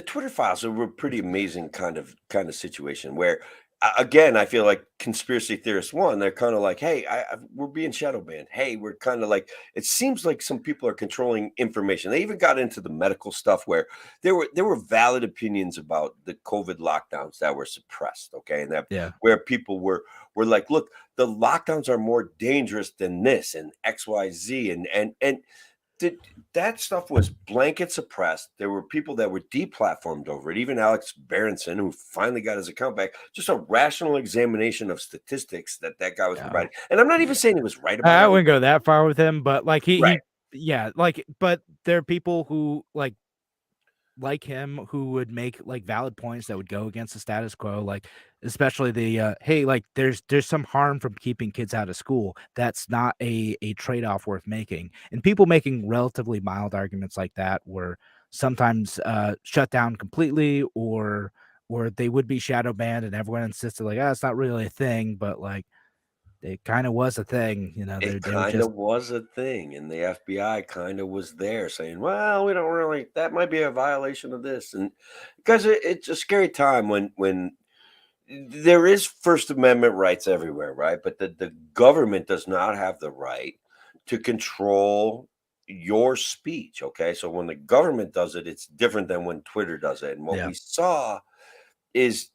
Twitter files are a pretty amazing kind of situation where again, I feel like conspiracy theorists, one, they're kind of like, hey, we're being shadow banned. Hey, we're kind of like, it seems like some people are controlling information. They even got into the medical stuff where there were valid opinions about the COVID lockdowns that were suppressed. Okay. And that where people were like, look, the lockdowns are more dangerous than this and XYZ. And that stuff was blanket suppressed. There were people that were deplatformed over it. Even Alex Berenson, who finally got his account back, just a rational examination of statistics that guy was providing. And I'm not even saying he was right about it. I wouldn't go that far with him, but like Right. but there are people who like him who would make like valid points that would go against the status quo, like especially the hey, like there's some harm from keeping kids out of school. That's not a trade-off worth making. And people making relatively mild arguments like that were sometimes shut down completely, or they would be shadow banned, and everyone insisted like, it's not really a thing, but like it kind of was a thing, you know. It kind of was a thing, and the FBI kind of was there saying, well, we don't really, that might be a violation of this. And because it's a scary time when there is First Amendment rights everywhere, right? But the government does not have the right to control your speech, okay? So when the government does it, it's different than when Twitter does it. And what we saw is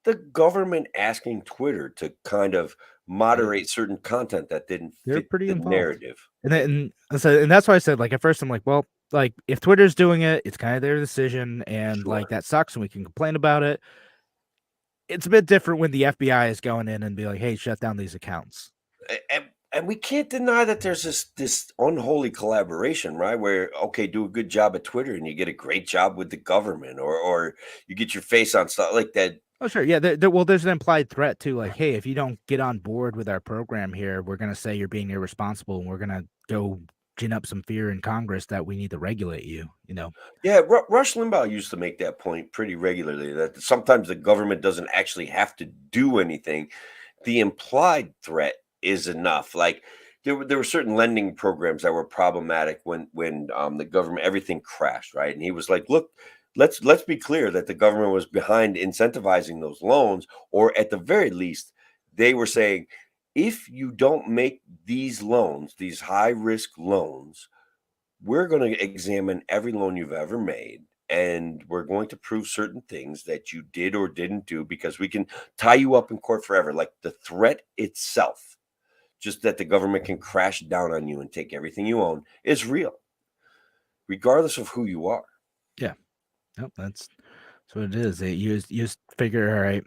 the government asking Twitter to kind of moderate certain content that didn't fit the narrative. And that's why I said, like, at first I'm like, well, like if Twitter's doing it, it's kind of their decision, and like that sucks and we can complain about it. It's a bit different when the FBI is going in and be like, hey, shut down these accounts. And we can't deny that there's this unholy collaboration, right? Where, okay, do a good job at Twitter and you get a great job with the government, or you get your face on stuff like that. Oh, sure. Yeah. There's an implied threat too. Like, hey, if you don't get on board with our program here, we're going to say you're being irresponsible, and we're going to go gin up some fear in Congress that we need to regulate you, you know? Yeah. Rush Limbaugh used to make that point pretty regularly, that sometimes the government doesn't actually have to do anything. The implied threat is enough. Like there were certain lending programs that were problematic when the government, everything crashed, right? And he was like, look, let's be clear that the government was behind incentivizing those loans, or at the very least, they were saying, if you don't make these loans, these high risk loans, we're going to examine every loan you've ever made, and we're going to prove certain things that you did or didn't do, because we can tie you up in court forever. Like the threat itself, just that the government can crash down on you and take everything you own, is real, regardless of who you are. Yeah. Nope, that's what it is. You just figure, all right,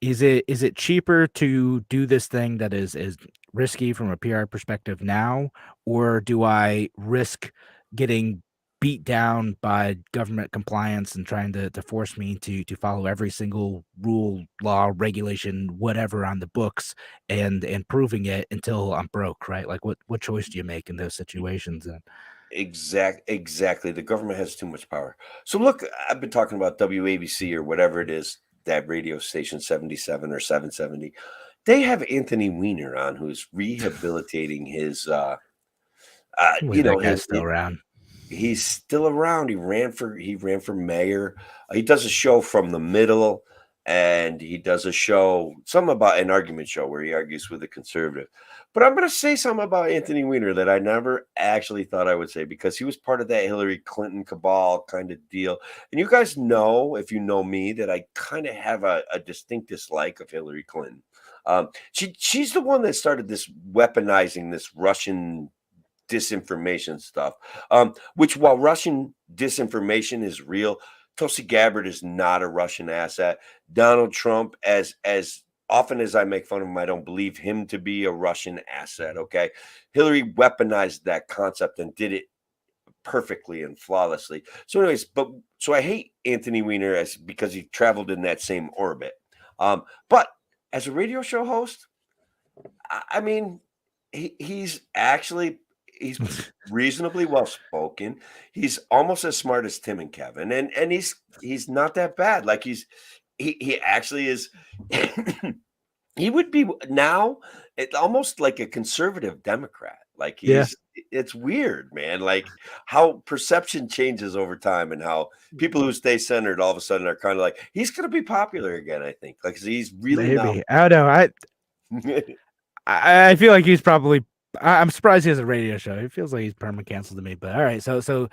is it cheaper to do this thing that is risky from a PR perspective now, or do I risk getting beat down by government compliance and trying to force me to follow every single rule, law, regulation, whatever on the books, and proving it until I'm broke, right? Like what choice do you make in those situations? And Exactly. The government has too much power. So look, I've been talking about WABC or whatever it is, that radio station 77 or 770. They have Anthony Weiner on, who's rehabilitating his he's still around. He's still around. He ran for mayor. He does a show from the middle, and he does a show, something about an argument show where he argues with a conservative. But I'm going to say something about Anthony Weiner that I never actually thought I would say, because he was part of that Hillary Clinton cabal kind of deal. And you guys know, if you know me, that I kind of have a distinct dislike of Hillary Clinton. She's the one that started this weaponizing this Russian disinformation stuff, which, while Russian disinformation is real, Tulsi Gabbard is not a Russian asset. Donald Trump, as often as I make fun of him, I don't believe him to be a Russian asset. Okay. Hillary weaponized that concept and did it perfectly and flawlessly. So anyways, so I hate Anthony Weiner because he traveled in that same orbit. But as a radio show host, I mean, he's reasonably well spoken. He's almost as smart as Tim and Kevin, and he's not that bad. Like he actually is. He would be now, It's almost like a conservative Democrat. Like Yeah. it's weird, man. Like how perception changes over time, and how people who stay centered all of a sudden are kind of like, he's going to be popular again. I think, like, 'cause he's really not. Maybe. I don't know. I feel like he's probably. I'm surprised he has a radio show. It feels like he's perma canceled to me. But all right, so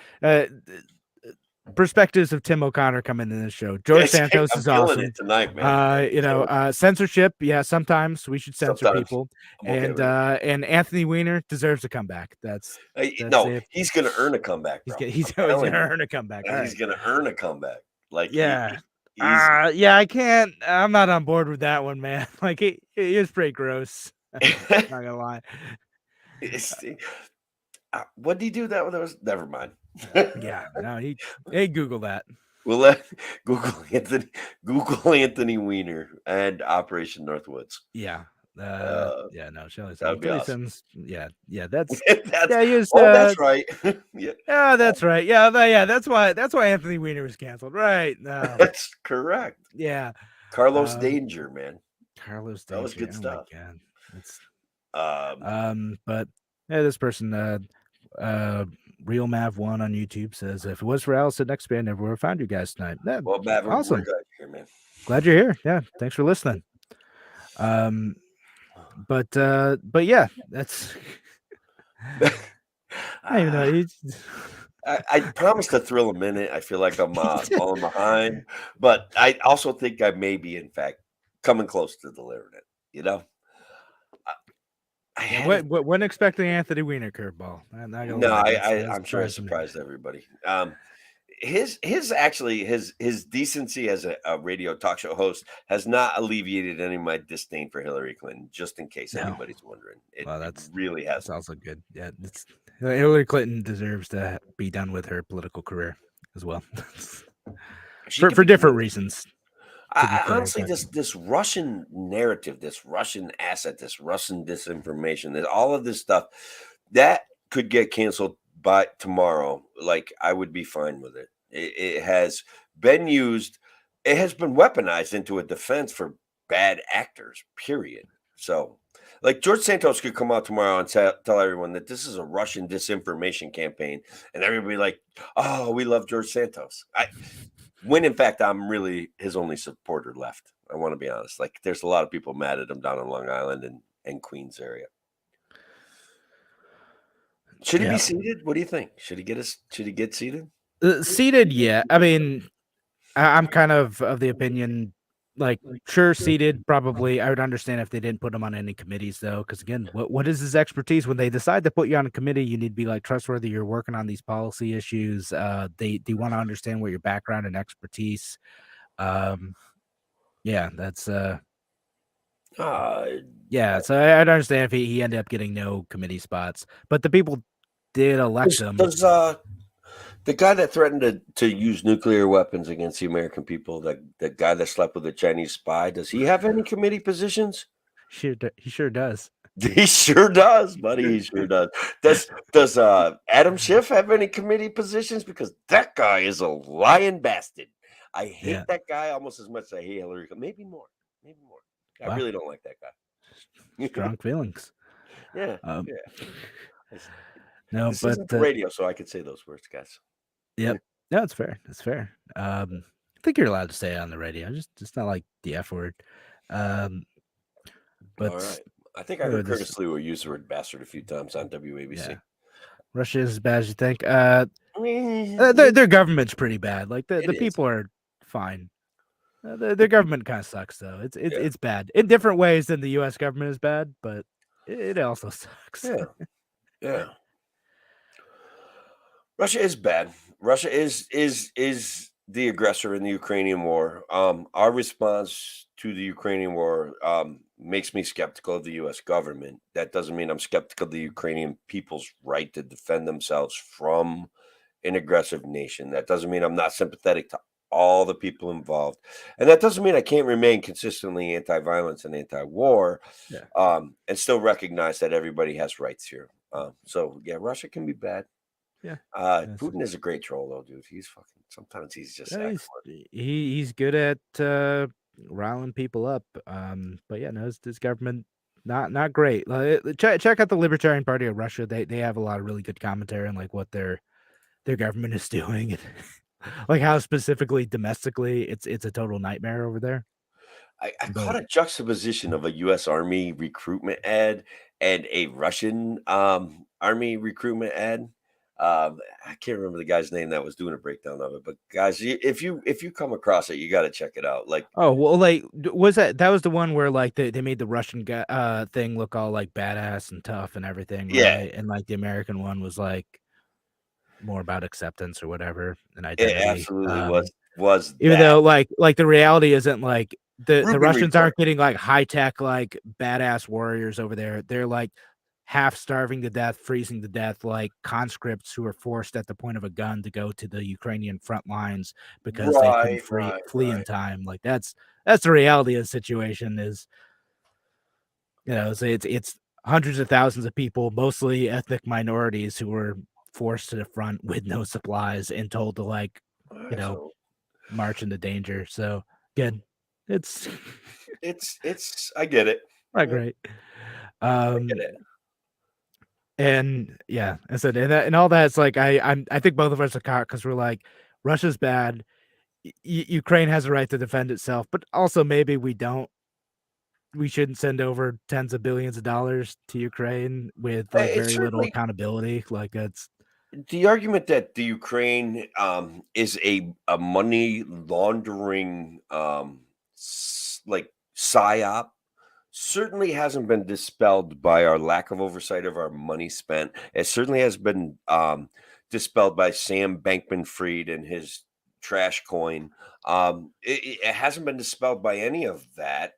perspectives of Tim O'Connor coming in this show. George Yes, Santos I'm is feeling awesome. it tonight, man. Censorship. Yeah, sometimes we should censor Sometimes. people. I'm okay with it. And Anthony Weiner deserves a comeback. That's No, it. he's going to earn a comeback, bro. He's I'm telling going to you. earn a comeback. All He's right. going to earn a comeback. Like, Yeah. he's Yeah, I can't. I'm not on board with that one, man. Like he is pretty gross. Not gonna lie. What did he do? That was never mind. Yeah, no, hey, Google that. We'll let Google Anthony Weiner and Operation Northwoods. Yeah. Yeah, no, Shelly Awesome. Sims. Yeah, that's that's right. Yeah. Yeah, that's right. Yeah, that's why Anthony Weiner was canceled. Right. No. That's correct. Yeah. Carlos Danger, man. Carlos Danger. That was good stuff. My God. It's but yeah, this person Real Mav1 on YouTube says, if it was for Alice at Next Band, never would have found you guys tonight. Yeah, well, Mav, awesome. We're glad you're here, man. Glad you're here. Yeah, thanks for listening. But yeah, that's I don't even know. I promised to thrill a minute. I feel like I'm falling behind, but I also think I may be, in fact, coming close to delivering it. You know, I wasn't expecting Anthony Weiner curveball. I'm sure I surprised everybody. His decency as a radio talk show host has not alleviated any of my disdain for Hillary Clinton, just in case anybody's wondering. It really has. That's also good. Yeah, Hillary Clinton deserves to be done with her political career as well. for different reasons. Honestly, this Russian narrative, this Russian asset, this Russian disinformation, all of this stuff that could get canceled by tomorrow. Like, I would be fine with it. It has been used. It has been weaponized into a defense for bad actors, period. So, like, George Santos could come out tomorrow and tell everyone that this is a Russian disinformation campaign, and everybody like, oh, we love George Santos. When in fact, I'm really his only supporter left. I want to be honest. Like, there's a lot of people mad at him down in Long Island and Queens area. Should he be seated? What do you think? Should he get seated? Seated, yeah. I mean, I'm kind of the opinion, like, sure, seated, probably. I would understand if they didn't put him on any committees, though, because again, what is his expertise? When they decide to put you on a committee, you need to be like trustworthy. You're working on these policy issues. They want to understand what your background and expertise. Yeah, that's yeah. So I'd understand if he ended up getting no committee spots, but the people did elect him. Does the guy that threatened to use nuclear weapons against the American people, the guy that slept with a Chinese spy, does he have any committee positions? He sure does. He sure does, buddy. He sure does. Does Adam Schiff have any committee positions? Because that guy is a lying bastard. I hate that guy almost as much as I hate Hillary. Maybe more. I really don't like that guy. Strong feelings. Yeah. No, this but isn't radio, so I could say those words, guys. Yep. No, it's fair. It's fair. I think you're allowed to say it on the radio. Just not like the F word. But all right. I think I heard Curtis Lee will use the word bastard a few times on WABC. Yeah. Russia is as bad as you think. Their government's pretty bad. Like the people are fine. Their government kind of sucks, though. It's bad in different ways than the U.S. government is bad, but it also sucks. Yeah. Russia is bad. Russia is the aggressor in the Ukrainian war. Our response to the Ukrainian war makes me skeptical of the U.S. government. That doesn't mean I'm skeptical of the Ukrainian people's right to defend themselves from an aggressive nation. That doesn't mean I'm not sympathetic to all the people involved. And that doesn't mean I can't remain consistently anti-violence and anti-war and still recognize that everybody has rights here. So, yeah, Russia can be bad. Yeah. Putin is a great troll, though, dude. Sometimes he's just he's good at riling people up. But yeah, no, his government not great. Check out the Libertarian Party of Russia. They have a lot of really good commentary on like what their government is doing, and like how specifically domestically it's a total nightmare over there. I But caught a juxtaposition of a U.S. Army recruitment ad and a Russian Army recruitment ad. I can't remember the guy's name that was doing a breakdown of it, but guys, if you come across it, you got to check it out. Like, oh well, like was that was the one where like they made the Russian guy thing look all like badass and tough and everything, yeah, right? And like the American one was like more about acceptance or whatever and it identity. absolutely was Even that. though like the reality isn't like the Ruby Russians report. aren't getting like high tech like badass warriors over there. They're like half starving to death, freezing to death, like conscripts who are forced at the point of a gun to go to the Ukrainian front lines because they couldn't flee in time. Like that's the reality of the situation. Is it's hundreds of thousands of people, mostly ethnic minorities, who were forced to the front with no supplies and told to like march into danger. So again, it's I get it. not great. I get it. And yeah, I said, and all that's like, I think both of us are caught because we're like, Russia's bad. Ukraine has a right to defend itself, but also maybe we shouldn't send over tens of billions of dollars to Ukraine with like very little accountability. Like that's the argument that the Ukraine is a money laundering like psyop certainly hasn't been dispelled by our lack of oversight of our money spent. It certainly has been dispelled by Sam Bankman-Fried and his trash coin. It hasn't been dispelled by any of that.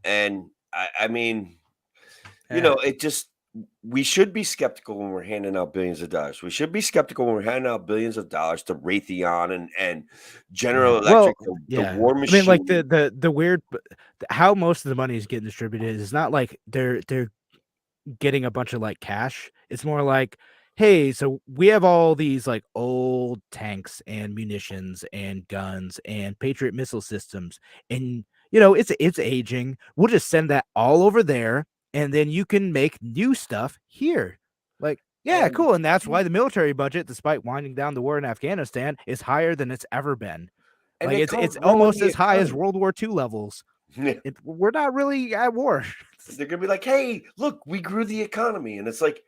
And I mean, it just, we should be skeptical when we're handing out billions of dollars. We should be skeptical when we're handing out billions of dollars to Raytheon and General Electric, the war machine. I mean, like the weird, how most of the money is getting distributed is not like they're getting a bunch of like cash. It's more like, hey, so we have all these like old tanks and munitions and guns and Patriot missile systems, and it's aging. We'll just send that all over there. And then you can make new stuff here. Like, yeah, cool. And that's why the military budget, despite winding down the war in Afghanistan, is higher than it's ever been. And like it's almost as high as World War II levels. We're not really at war. They're gonna be like, hey, look, we grew the economy. And it's like,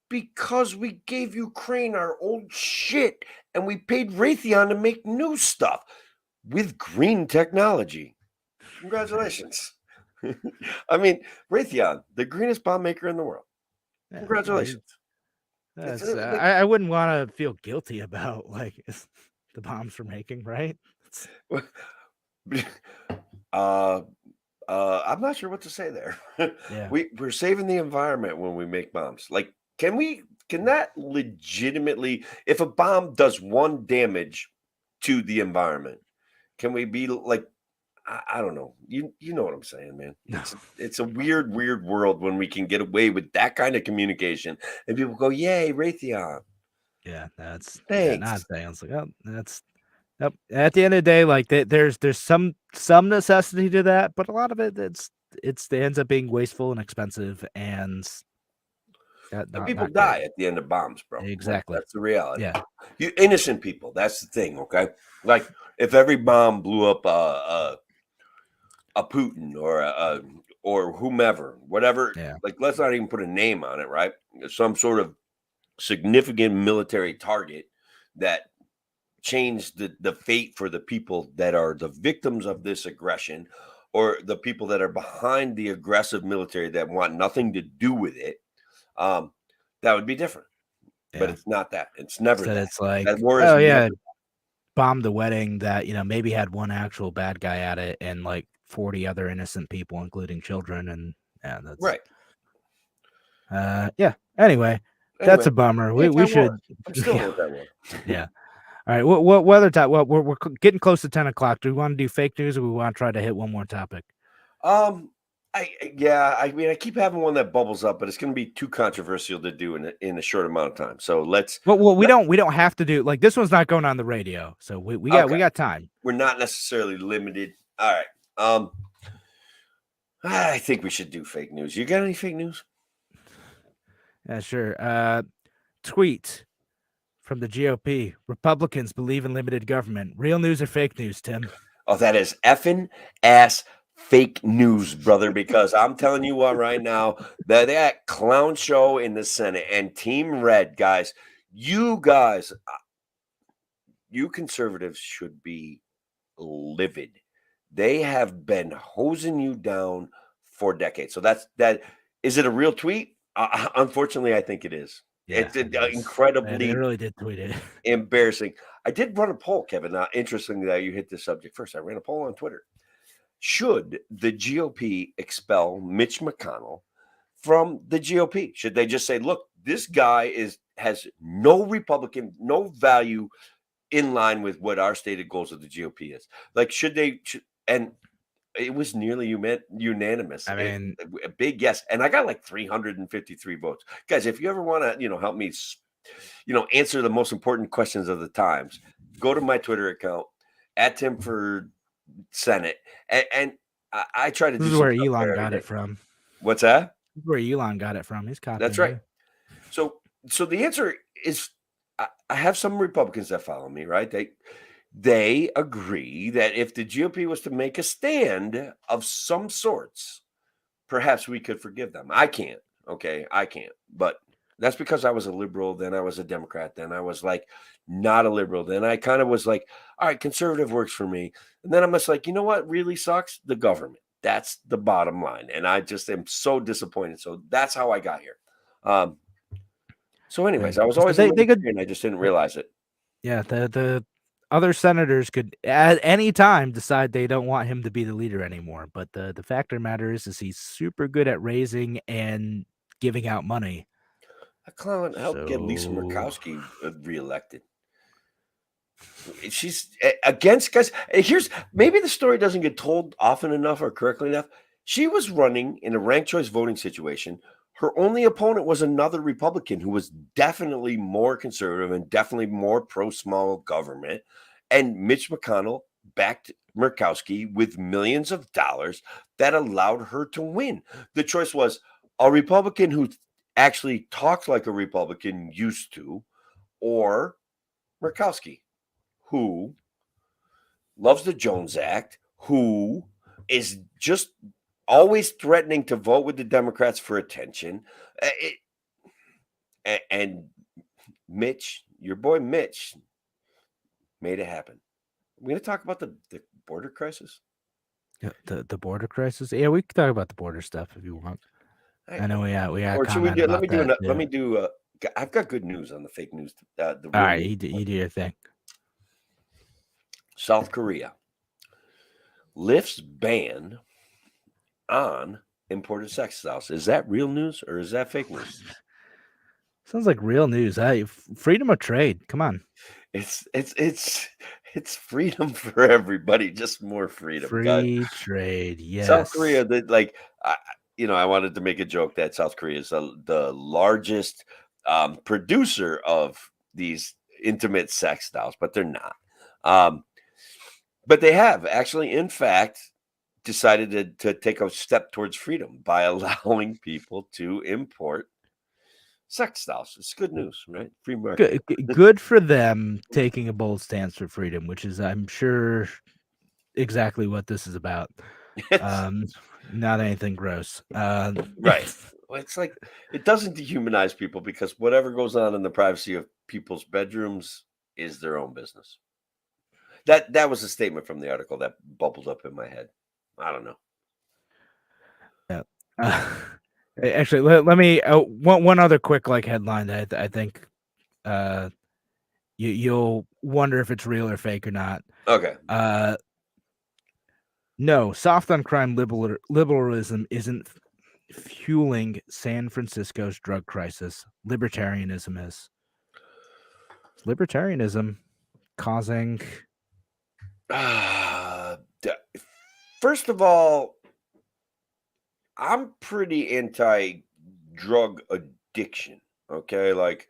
because we gave Ukraine our old shit and we paid Raytheon to make new stuff with green technology. Congratulations. I mean, Raytheon, the greenest bomb maker in the world. Congratulations. I wouldn't want to feel guilty about like the bombs we're making, right? I'm not sure what to say there. Yeah. We're saving the environment when we make bombs. Like, can that legitimately, if a bomb does one damage to the environment, can we be like, I don't know. You know what I'm saying, man. It's a weird world when we can get away with that kind of communication and people go, yay, Raytheon. Yeah, that's thanks. Like, oh, that's at the end of the day, like there's some necessity to that, but a lot of it it ends up being wasteful and expensive, and people die at the end of bombs, bro. Exactly. That's the reality. Yeah. You innocent people. That's the thing. Okay. Like if every bomb blew up a Putin or whomever, whatever, like let's not even put a name on it, right? Some sort of significant military target that changed the fate for the people that are the victims of this aggression, or the people that are behind the aggressive military that want nothing to do with it. That would be different. But it's not that. It's never that. It's like, that war is bombed a wedding that maybe had one actual bad guy at it and like 40 other innocent people, including children, and that's right. Anyway, that's a bummer. We should. I'm still with that one. Yeah. All right. What other time? Well, we're getting close to 10 o'clock. Do we want to do fake news, or we want to try to hit one more topic? I mean, I keep having one that bubbles up, but it's going to be too controversial to do in a short amount of time. So let's. Well, we don't have to do like this one's not going on the radio, so we got time. We're not necessarily limited. All right. I think we should do fake news. You got any fake news? Yeah, sure. Tweet from the GOP: Republicans believe in limited government. Real news or fake news, Tim? Oh, that is effing ass fake news, brother, because I'm telling you what right now, that clown show in the Senate and Team Red, guys, you conservatives should be livid. They have been hosing you down for decades. So that. Is it a real tweet? Unfortunately, I think it is. Yeah, It's it is. incredibly They really did tweet it. embarrassing. I did run a poll, Kevin. Interesting that you hit this subject first. I ran a poll on Twitter. Should the GOP expel Mitch McConnell from the GOP? Should they just say, look, this guy has no Republican, no value in line with what our stated goals of the GOP is? Like, and it was nearly unanimous. I mean, a big yes. And I got like 353 votes. Guys, if you ever want to, help me, answer the most important questions of the times, go to my Twitter account at Tim for Senate. And I try to do this is where Elon got it from. What's that? This is where Elon got it from. He's copying. That's right. So the answer is, I have some Republicans that follow me, right? They agree that if the GOP was to make a stand of some sorts, perhaps we could forgive them. I can't. Okay, I can't. But that's because I was a liberal. Then I was a Democrat. Then I was like not a liberal. Then I kind of was like, all right, conservative works for me. And then I'm just like, you know what really sucks? The government. That's the bottom line. And I just am so disappointed. So that's how I got here. So anyways, I was always they could, and I just didn't realize it. Yeah, the other senators could at any time decide they don't want him to be the leader anymore. But the fact of the matter is he's super good at raising and giving out money. That clown helped get Lisa Murkowski reelected. She's against guys. Maybe the story doesn't get told often enough or correctly enough. She was running in a ranked choice voting situation. Her only opponent was another Republican who was definitely more conservative and definitely more pro-small government. And Mitch McConnell backed Murkowski with millions of dollars that allowed her to win. The choice was a Republican who actually talked like a Republican used to, or Murkowski, who loves the Jones Act, who is just always threatening to vote with the Democrats for attention. And Mitch, your boy Mitch, made it happen. We're going to talk about the border crisis. Yeah, the border crisis. Yeah, we can talk about the border stuff if you want. I know we had. Or should we do? Let me do. I've got good news on the fake news. All right, you do your thing. South Korea lifts ban on imported sex dolls. Is that real news or is that fake news? Sounds like real news. Freedom of trade. Come on. It's freedom for everybody. Just more freedom. Free trade. Yes. South Korea. I wanted to make a joke that South Korea is the largest producer of these intimate sex dolls, but they're not. But they have actually, in fact, decided to take a step towards freedom by allowing people to import sex dolls. It's good news, right? Free market. Good for them taking a bold stance for freedom, which is, I'm sure, exactly what this is about. Not anything gross. Right. Well, it's like it doesn't dehumanize people because whatever goes on in the privacy of people's bedrooms is their own business. That was a statement from the article that bubbled up in my head. I don't know. Yeah. Actually, let me one other quick headline that I think you'll wonder if it's real or fake or not. Okay. No, soft on crime liberalism isn't fueling San Francisco's drug crisis. Libertarianism is. Libertarianism causing. First of all, I'm pretty anti-drug addiction. Okay, like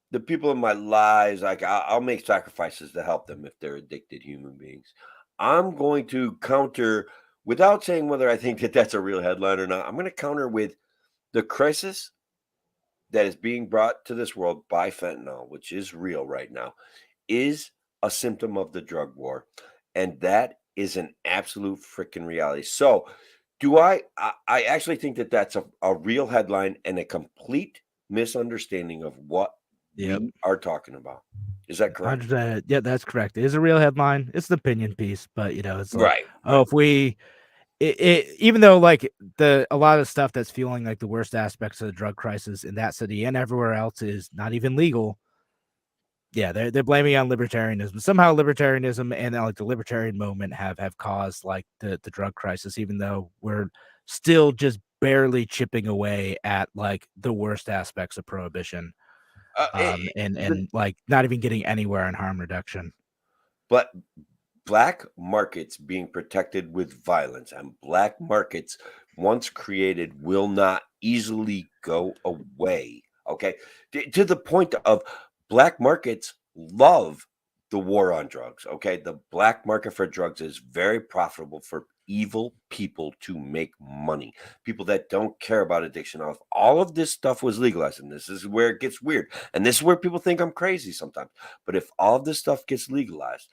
the people in my lives, like I'll make sacrifices to help them if they're addicted human beings. I'm going to counter without saying whether I think that that's a real headline or not, I'm going to counter with the crisis that is being brought to this world by fentanyl, which is real right now, is a symptom of the drug war. And that is an absolute freaking reality. So, I actually think that that's a real headline and a complete misunderstanding of what we are talking about. Is that correct? 100%. Yeah, that's correct. It is a real headline. It's an opinion piece, but it's like, Right. if we, even though like a lot of stuff that's fueling like the worst aspects of the drug crisis in that city and everywhere else is not even legal. Yeah, they're blaming it on libertarianism. Somehow libertarianism and like the libertarian movement have caused like the drug crisis, even though we're still just barely chipping away at like the worst aspects of prohibition. And like not even getting anywhere on harm reduction. But black markets being protected with violence, and black markets once created will not easily go away. Okay. To the point of black markets love the war on drugs. Okay. The black market for drugs is very profitable for evil people to make money. People that don't care about addiction. If all of this stuff was legalized, and this is where it gets weird, and this is where people think I'm crazy sometimes. But if all of this stuff gets legalized,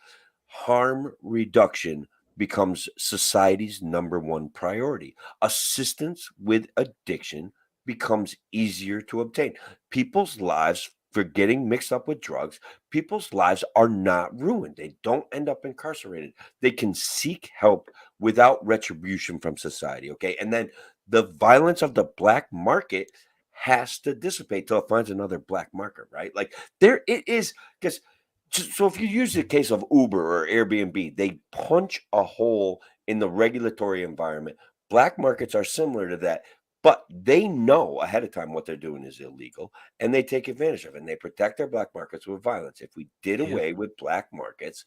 harm reduction becomes society's number one priority. Assistance with addiction becomes easier to obtain. People's lives for getting mixed up with drugs, people's lives are not ruined. They don't end up incarcerated. They can seek help without retribution from society. Okay. And then the violence of the black market has to dissipate till it finds another black market, right? Like there it is, because so if you use the case of Uber or Airbnb, they punch a hole in the regulatory environment. Black markets are similar to that, but they know ahead of time what they're doing is illegal, and they take advantage of it, and they protect their black markets with violence. If we did away with black markets,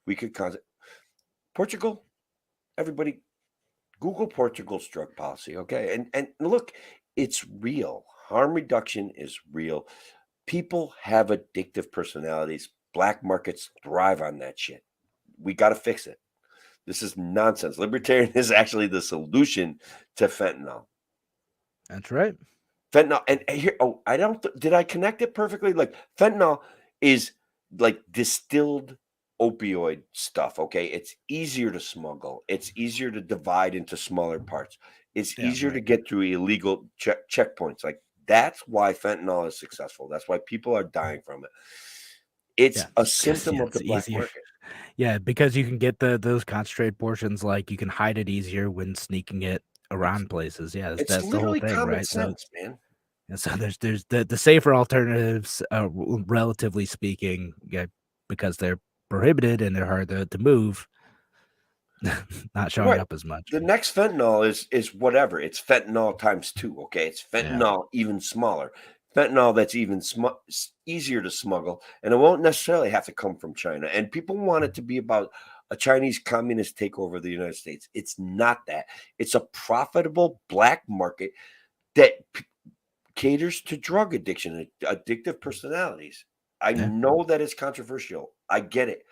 we could Portugal, everybody, Google Portugal's drug policy, okay? And look, it's real. Harm reduction is real. People have addictive personalities. Black markets thrive on that shit. We got to fix it. This is nonsense. Libertarian is actually the solution to fentanyl. That's right. Fentanyl, and here, did I connect it perfectly? Like fentanyl is like distilled opioid stuff. Okay, it's easier to smuggle. It's easier to divide into smaller parts. It's easier to get through illegal checkpoints. Like that's why fentanyl is successful. That's why people are dying from it. It's a symptom of the black market. Yeah, because you can get those concentrated portions, like you can hide it easier when sneaking it around places. Yeah, that's the whole thing, common right? Sense, man. And so there's the safer alternatives, relatively speaking, because they're prohibited and they're hard to move. Not showing up as much. The next fentanyl is whatever. It's fentanyl times 2. Okay, it's fentanyl even smaller. Fentanyl that's even easier to smuggle, and it won't necessarily have to come from China. And people want it to be about a Chinese communist takeover of the United States. It's not that. It's a profitable black market that caters to drug addiction, addictive personalities. I know that it's controversial. I get it.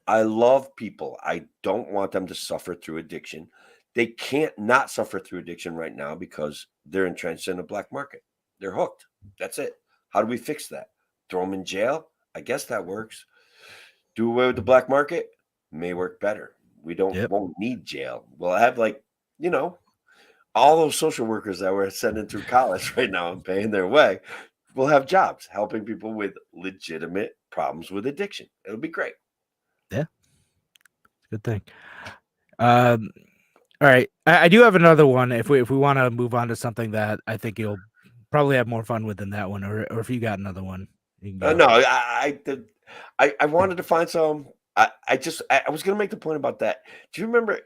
I love people. I don't want them to suffer through addiction. They can't not suffer through addiction right now because they're entrenched in the black market. They're hooked. That's it. How do we fix that? Throw them in jail? I guess that works. Do away with the black market? May work better. We won't need jail. We'll have all those social workers that we're sending through college right now and paying their way. We'll have jobs helping people with legitimate problems with addiction. It'll be great. Yeah. Good thing. All right. I do have another one. If we want to move on to something that I think you'll probably have more fun with than that one, or if you got another one. No, I wanted to find some. I was going to make the point about that. Do you remember,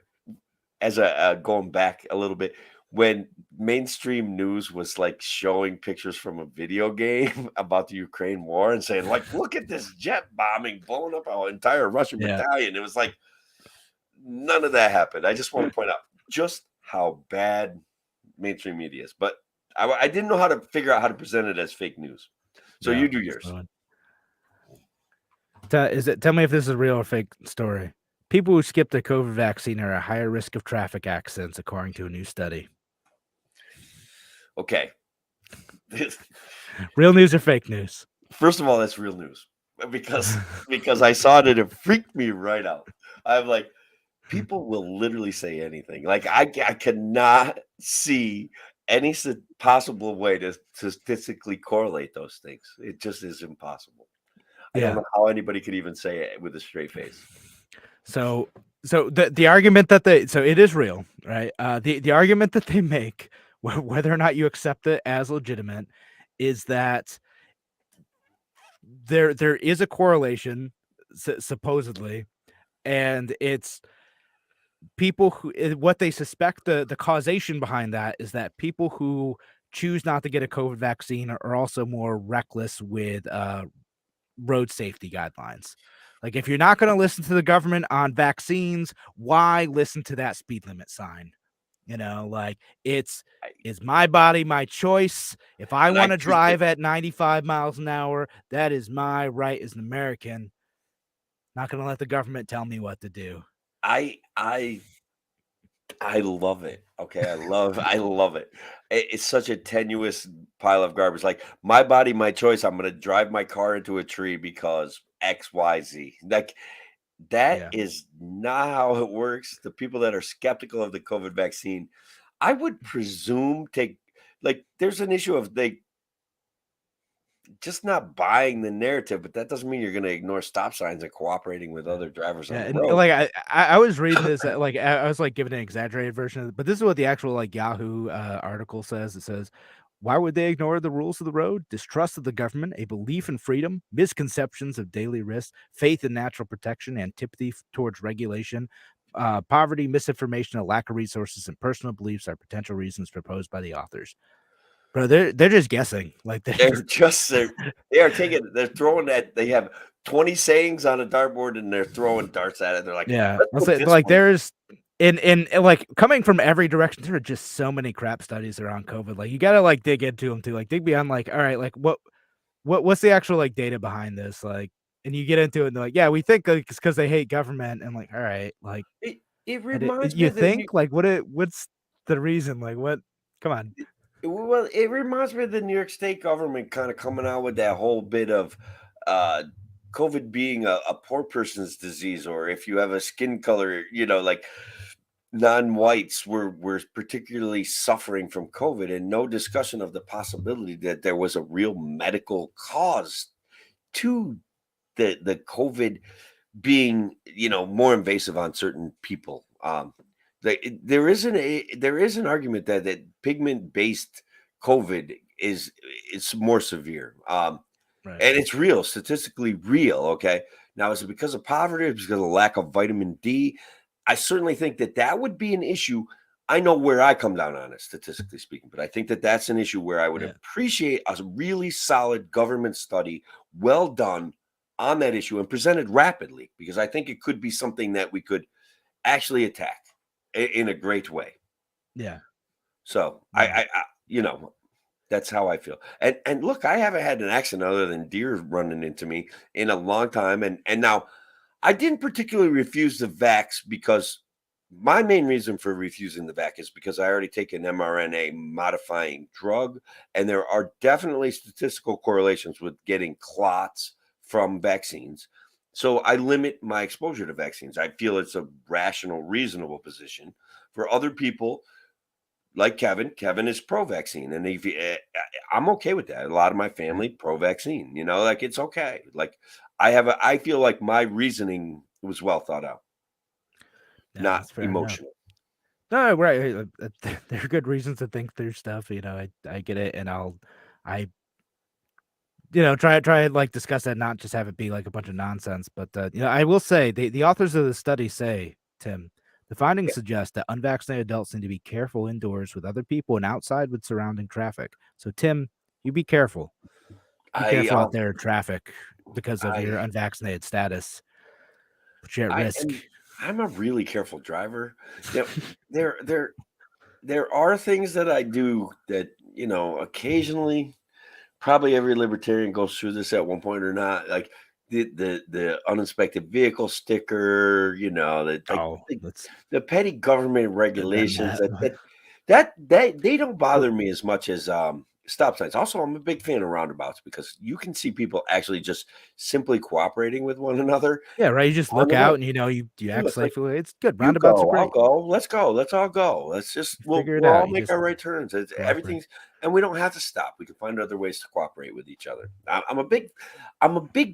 as going back a little bit, when mainstream news was like showing pictures from a video game about the Ukraine war and saying, like, look at this jet bombing blowing up our entire Russian battalion? It was like none of that happened. I just want to point out just how bad mainstream media is. But I didn't know how to figure out how to present it as fake news. So you do yours. Tell me if this is a real or fake story. People who skip the COVID vaccine are at higher risk of traffic accidents, according to a new study. Okay. Real news or fake news? First of all, that's real news because I saw it and it freaked me right out. I'm like, people will literally say anything. Like I cannot see any possible way to statistically correlate those things. It just is impossible. I don't know how anybody could even say it with a straight face. So the argument that it is real, right? The argument that they make, whether or not you accept it as legitimate, is that there is a correlation, supposedly, and it's people who, what they suspect the causation behind that is that people who choose not to get a COVID vaccine are also more reckless with road safety guidelines. Like, if you're not going to listen to the government on vaccines, why listen to that speed limit sign? You know, like, it's my body, my choice. If I want to drive at 95 miles an hour, that is my right as an American. Not going to let the government tell me what to do. I love it. Okay, I love it. It's such a tenuous pile of garbage. Like, my body, my choice. I'm going to drive my car into a tree because X, Y, Z. Like, that is not how it works. The people that are skeptical of the COVID vaccine, I would presume there's an issue of they just not buying the narrative, but that doesn't mean you're going to ignore stop signs and cooperating with other drivers on the road. Like, I was reading this, like, I was like giving an exaggerated version of it, but this is what the actual like Yahoo article says. It says, why would they ignore the rules of the road? Distrust of the government, a belief in freedom, misconceptions of daily risk, faith in natural protection, antipathy towards regulation, poverty, misinformation, a lack of resources, and personal beliefs are potential reasons proposed by the authors. Bro, they're just guessing. Like, they're throwing that. They have 20 sayings on a dartboard and they're throwing darts at it. They're like, yeah, like, there's in like, coming from every direction, there are just so many crap studies around COVID. Like, you gotta like dig into them too. Like, dig beyond, like, all right, like what's the actual like data behind this? Like, and you get into it and they're like, yeah, we think like it's because they hate government. And like, all right, like, it reminds me. You think like what's the reason? Like, what? Come on. Well, it reminds me of the New York State government kind of coming out with that whole bit of COVID being a poor person's disease, or if you have a skin color, like non-whites were particularly suffering from COVID, and no discussion of the possibility that there was a real medical cause to the COVID being, more invasive on certain people. There is an argument that pigment-based COVID is more severe, and it's real, statistically real. Okay, now is it because of poverty? Is it because of lack of vitamin D? I certainly think that would be an issue. I know where I come down on it, statistically speaking, but I think that's an issue where I would appreciate a really solid government study, well done on that issue and presented rapidly, because I think it could be something that we could actually attack in a great way. Yeah. So I that's how I feel. And look, I haven't had an accident other than deer running into me in a long time. And now I didn't particularly refuse the vax because my main reason for refusing the vax is because I already take an mRNA modifying drug, and there are definitely statistical correlations with getting clots from vaccines. So I limit my exposure to vaccines. I feel it's a rational, reasonable position. For other people, like Kevin is pro-vaccine, and I'm okay with that. A lot of my family pro-vaccine. Like, it's okay. Like, I feel like my reasoning was well thought out, not emotional. No, right. There are good reasons to think through stuff. I get it, and I try like discuss that, not just have it be like a bunch of nonsense. But I will say the authors of the study say, Tim, the findings suggest that unvaccinated adults need to be careful indoors with other people and outside with surrounding traffic. So, Tim, you be careful. Be careful out there in traffic because of your unvaccinated status. Put you at risk. I'm a really careful driver. There are things that I do that, occasionally, probably every libertarian goes through this at one point or not. Like, the uninspected vehicle sticker, you know, That's the petty government better than regulations that. that they don't bother me as much as stop signs. Also, I'm a big fan of roundabouts because you can see people actually just simply cooperating with one another. Yeah, right. You just On look the road. out and you Yeah, act it's like, safely. It's good. you Roundabouts are go, I'll great. go. Let's go. Let's all go. Let's just Figure it we'll all out. You make just our right turns. cooperate. Everything's and we don't have to stop. We can find other ways to cooperate with each other. I'm a big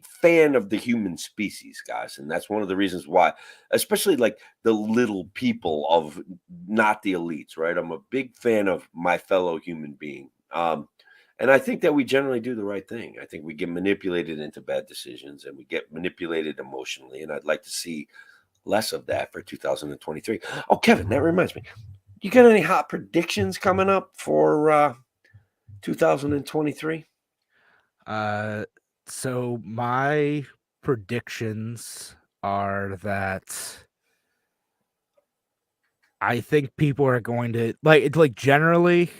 fan of the human species, guys, and that's one of the reasons why, especially like the little people of not the elites, right? I'm a big fan of my fellow human being. And I think that we generally do the right thing. I think we get manipulated into bad decisions and we get manipulated emotionally. And I'd like to see less of that for 2023. Oh, Kevin, that reminds me. You got any hot predictions coming up for 2023? So my predictions are that I think people are going to like generally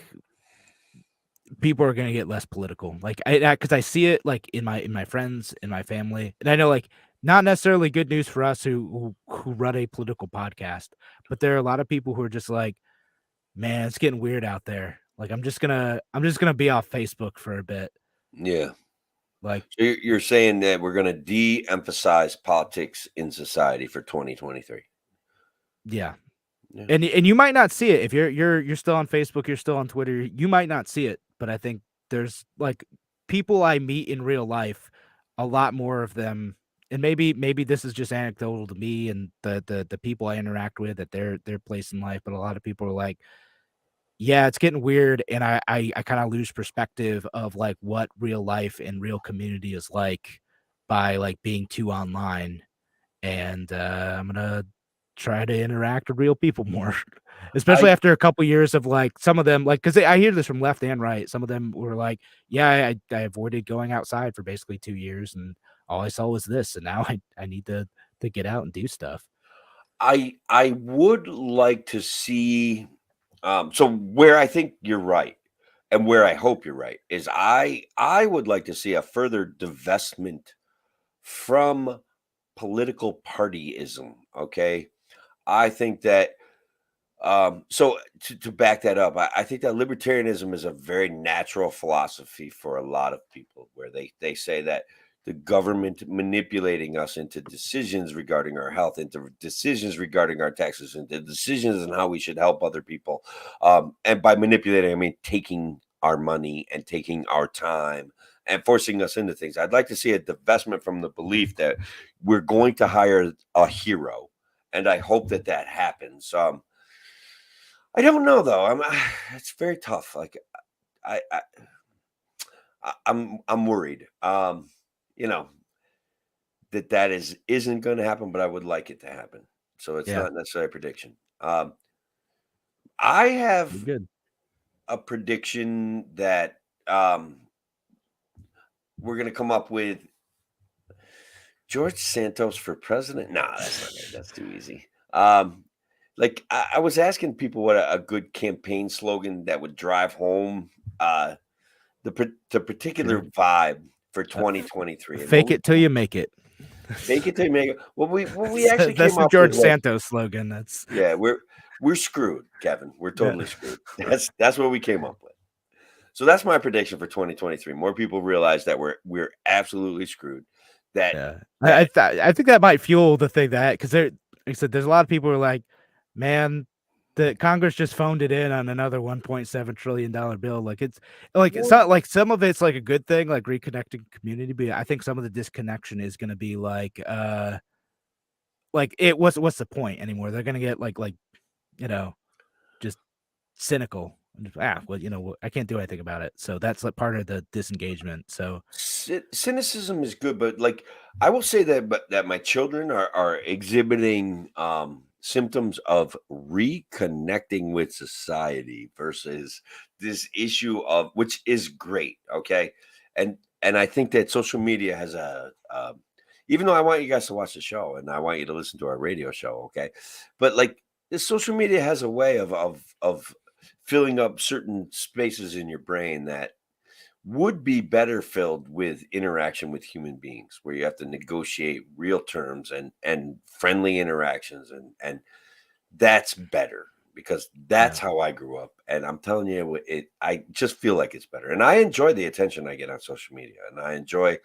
people are going to get less political. Like because I see it like in my friends, in my family, and I know like not necessarily good news for us who run a political podcast, but there are a lot of people who are just like, man, it's getting weird out there. Like I'm just gonna be off Facebook for a bit. Yeah. Like So you're saying that we're going to de-emphasize politics in society for 2023. yeah. Yeah. And you might not see it if you're still on Facebook, you're still on Twitter. You might not see it, but I think there's like people I meet in real life, a lot more of them, and maybe this is just anecdotal to me and the people I interact with at their place in life, but a lot of people are like, yeah, it's getting weird, and I kind of lose perspective of like what real life and real community is like by like being too online, and I'm gonna try to interact with real people more, especially I after a couple years of like some of them like because I hear this from left and right. Some of them were like, "Yeah, I avoided going outside for basically 2 years, and all I saw was this, and now I need to get out and do stuff." I would like to see so where I think you're right and where I hope you're right is I would like to see a further divestment from political partyism. Okay. I think that so to back that up, I think that libertarianism is a very natural philosophy for a lot of people where they say that the government manipulating us into decisions regarding our health, into decisions regarding our taxes, into decisions on how we should help other people. And by manipulating, I mean taking our money and taking our time and forcing us into things. I'd like to see a divestment from the belief that we're going to hire a hero. And I hope that that happens. I don't know though. It's very tough. Like I, I I'm worried. You know, that isn't going to happen, but I would like it to happen. So it's Yeah, not necessarily a prediction. I you're have good. a prediction that we're going to come up with George Santos for president. Nah, that's not it. That's too easy. Like I was asking people what a good campaign slogan that would drive home the particular vibe for 2023. And Fake it till you make it. Fake it till you make it. What we actually That's came the up George with was, Santos slogan. That's yeah, we're screwed, Kevin. We're totally screwed. That's what we came up with. So that's my prediction for 2023. More people realize that we're absolutely screwed. yeah. I think that might fuel the thing because like I said, there's a lot of people who are like, man, the Congress just phoned it in on another $1.7 trillion bill. Like it's not like some of it's like a good thing, like reconnecting community, but I think some of the disconnection is going to be like what's the point anymore? They're going to get like just cynical. Well, I can't do anything about it. So that's like part of the disengagement. So cynicism is good, but like I will say that my children are exhibiting symptoms of reconnecting with society versus this issue of which is great, okay, and I think that social media has even though I want you guys to watch the show and I want you to listen to our radio show, okay, but like this social media has a way of filling up certain spaces in your brain that would be better filled with interaction with human beings, where you have to negotiate real terms and friendly interactions, and that's better, because that's how I grew up. And I'm telling you, I just feel like it's better. And I enjoy the attention I get on social media, and I enjoy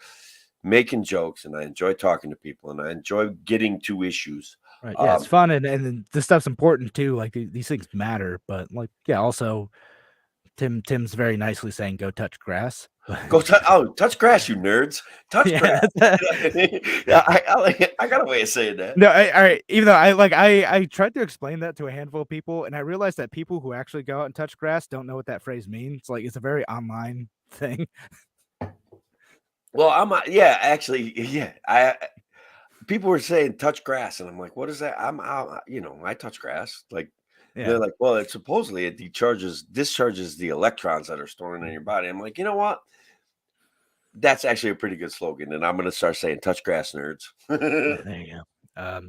making jokes, and I enjoy talking to people, and I enjoy getting to issues. Right. Yeah, it's fun, and this stuff's important too. Like these things matter, but like, yeah, also Tim's very nicely saying, "Go touch grass." Touch grass, you nerds. Touch Yeah, grass. Yeah, I got a way of saying that. No, all right. Even though I tried to explain that to a handful of people, and I realized that people who actually go out and touch grass don't know what that phrase means. Like, it's a very online thing. Well, people were saying touch grass, and I'm like, what is that? I touch grass. Like, they're like, well, it supposedly it discharges the electrons that are stored in your body. I'm like, you know what? That's actually a pretty good slogan, and I'm going to start saying touch grass, nerds. There you go.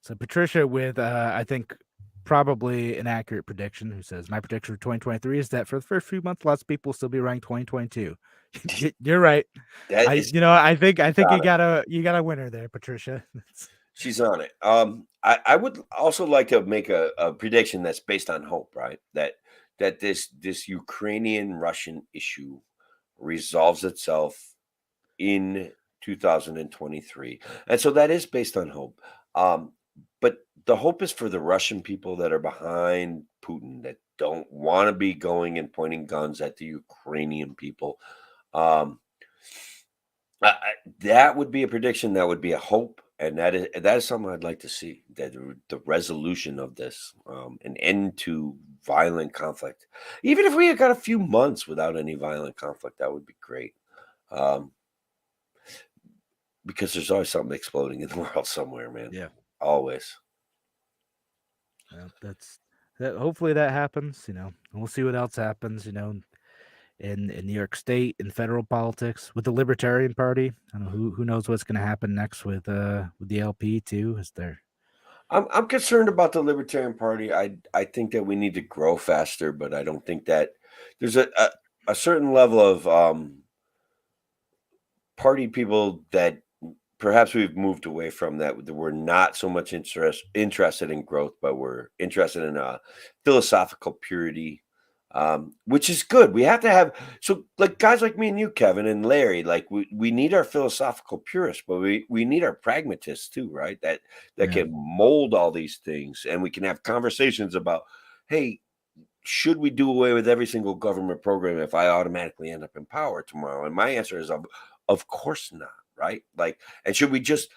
So Patricia with I think probably an accurate prediction, who says, my prediction for 2023 is that for the first few months, lots of people will still be running 2022. You're right. I think you got a winner there, Patricia. She's on it. I would also like to make a prediction that's based on hope, right? That this Ukrainian-Russian issue resolves itself in 2023. And so that is based on hope. But the hope is for the Russian people that are behind Putin, that don't want to be going and pointing guns at the Ukrainian people. That would be a prediction. That would be a hope. And that is something I'd like to see, that the resolution of this, an end to violent conflict. Even if we had got a few months without any violent conflict, that would be great. Because there's always something exploding in the world somewhere, man. Yeah, always. Well, hopefully that happens. We'll see what else happens. In New York State, in federal politics, with the Libertarian Party. I don't know who knows what's going to happen next with the LP too. Is there? I'm concerned about the Libertarian Party. I think that we need to grow faster, but I don't think that there's a certain level of party people that perhaps we've moved away from, that we're not so much interested in growth, but we're interested in philosophical purity. Which is good. We have to have, so like guys like me and you, Kevin, and Larry, like we need our philosophical purists, but we need our pragmatists too, right? That can mold all these things, and we can have conversations about, hey, should we do away with every single government program if I automatically end up in power tomorrow? And my answer is, of course not, right? Like, and should we just,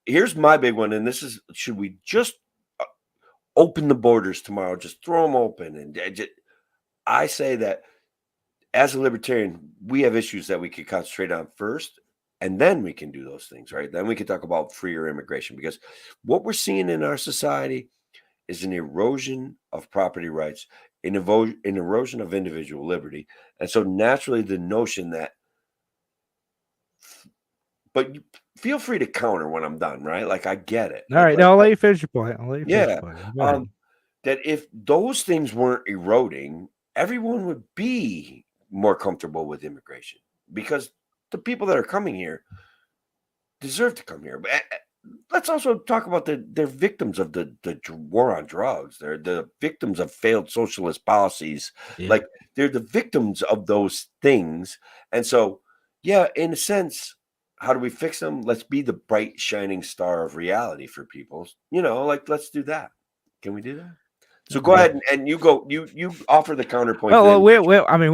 here's my big one, and this is, should we just open the borders tomorrow, just throw them open, and just, I say that as a libertarian, we have issues that we could concentrate on first, and then we can do those things, right? Then we can talk about freer immigration, because what we're seeing in our society is an erosion of property rights, an erosion of individual liberty. And so naturally the notion that, but you feel free to counter when I'm done, right? Like, I get it. All right. Now I'll let you finish your point. That if those things weren't eroding, everyone would be more comfortable with immigration, because the people that are coming here deserve to come here. But let's also talk about they're victims of the war on drugs. They're the victims of failed socialist policies. Yeah. Like, they're the victims of those things. And so, yeah, in a sense, how do we fix them? Let's be the bright, shining star of reality for people. Like, let's do that. Can we do that? So go ahead and you go. You offer the counterpoint. Well, we I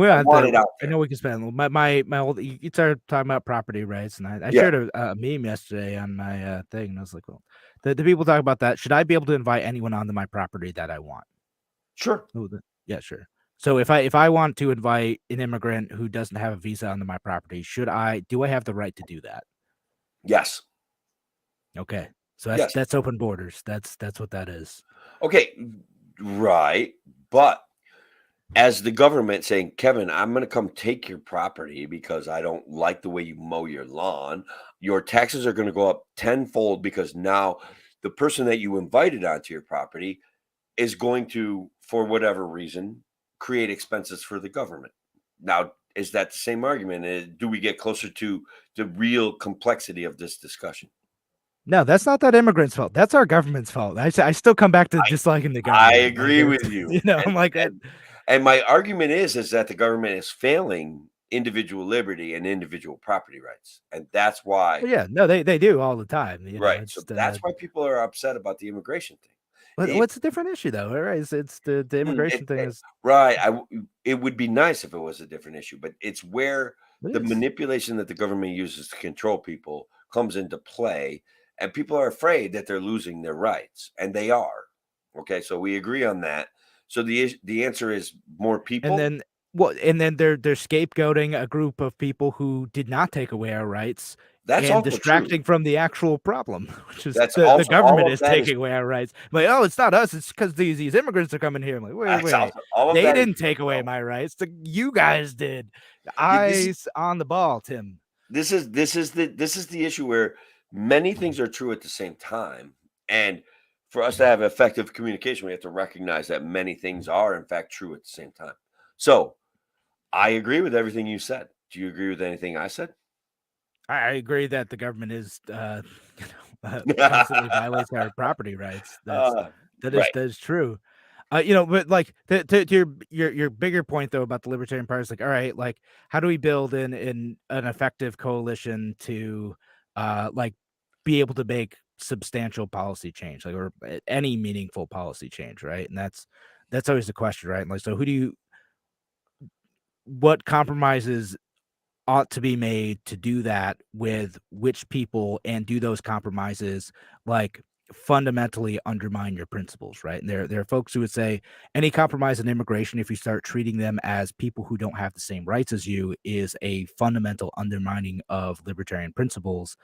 know we can spend my old. You started talking about property rights, and I shared a meme yesterday on my thing, and I was like, well, the people talk about that. Should I be able to invite anyone onto my property that I want? Sure. Yeah, sure. So if I want to invite an immigrant who doesn't have a visa onto my property, do I have the right to do that? Yes. Okay. So that's open borders. That's what that is. Okay. Right. But as the government saying, Kevin, I'm going to come take your property because I don't like the way you mow your lawn. Your taxes are going to go up tenfold, because now the person that you invited onto your property is going to, for whatever reason, create expenses for the government. Now, is that the same argument? Do we get closer to the real complexity of this discussion? No, that's not that immigrant's fault. That's our government's fault. I still come back to disliking the government. I agree with you. I'm like that. And my argument is that the government is failing individual liberty and individual property rights, and that's why. Well, yeah, no, they do all the time. Right. So that's why people are upset about the immigration thing. What's a different issue though? All right, it's the immigration thing is right. It would be nice if it was a different issue, but it's where the is. manipulation that the government uses to control people comes into play, and people are afraid that they're losing their rights, and they are. Okay, so we agree on that. So the answer is more people, and then they're scapegoating a group of people who did not take away our rights. That's and also distracting true. from the actual problem, which is That's the government is taking away our rights. I'm like, oh, it's not us. It's because these immigrants are coming here. I'm like, wait. They didn't take away my rights. You guys did. Eyes on the ball, Tim. This is the issue where many things are true at the same time, and for us to have effective communication, we have to recognize that many things are in fact true at the same time. So, I agree with everything you said. Do you agree with anything I said? I agree that the government is constantly violates our property rights. That is true. But like to your bigger point though about the Libertarian Party is like, all right, like how do we build in an effective coalition to like be able to make substantial policy change, like or any meaningful policy change, right? And that's always the question, right? And like, so what compromises ought to be made to do that with which people, and do those compromises like fundamentally undermine your principles, right? And there are folks who would say any compromise in immigration, if you start treating them as people who don't have the same rights as you, is a fundamental undermining of libertarian principles.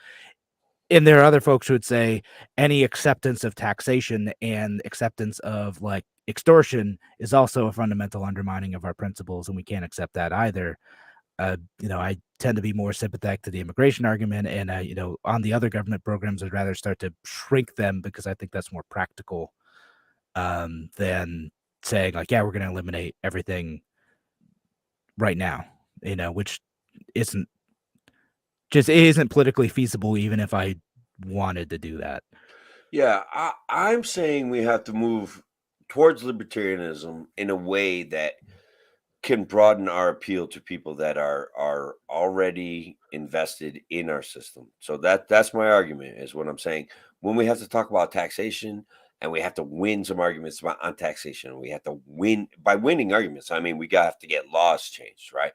And there are other folks who would say any acceptance of taxation and acceptance of like extortion is also a fundamental undermining of our principles, and we can't accept that either. I tend to be more sympathetic to the immigration argument, and on the other government programs, I'd rather start to shrink them because I think that's more practical than saying like, yeah, we're going to eliminate everything right now, which isn't politically feasible, even if I wanted to do that. Yeah, I'm saying we have to move towards libertarianism in a way that can broaden our appeal to people that are already invested in our system. So that's my argument, is what I'm saying. When we have to talk about taxation and we have to win some arguments on taxation, we have to win by winning arguments. I mean, we have to get laws changed, right?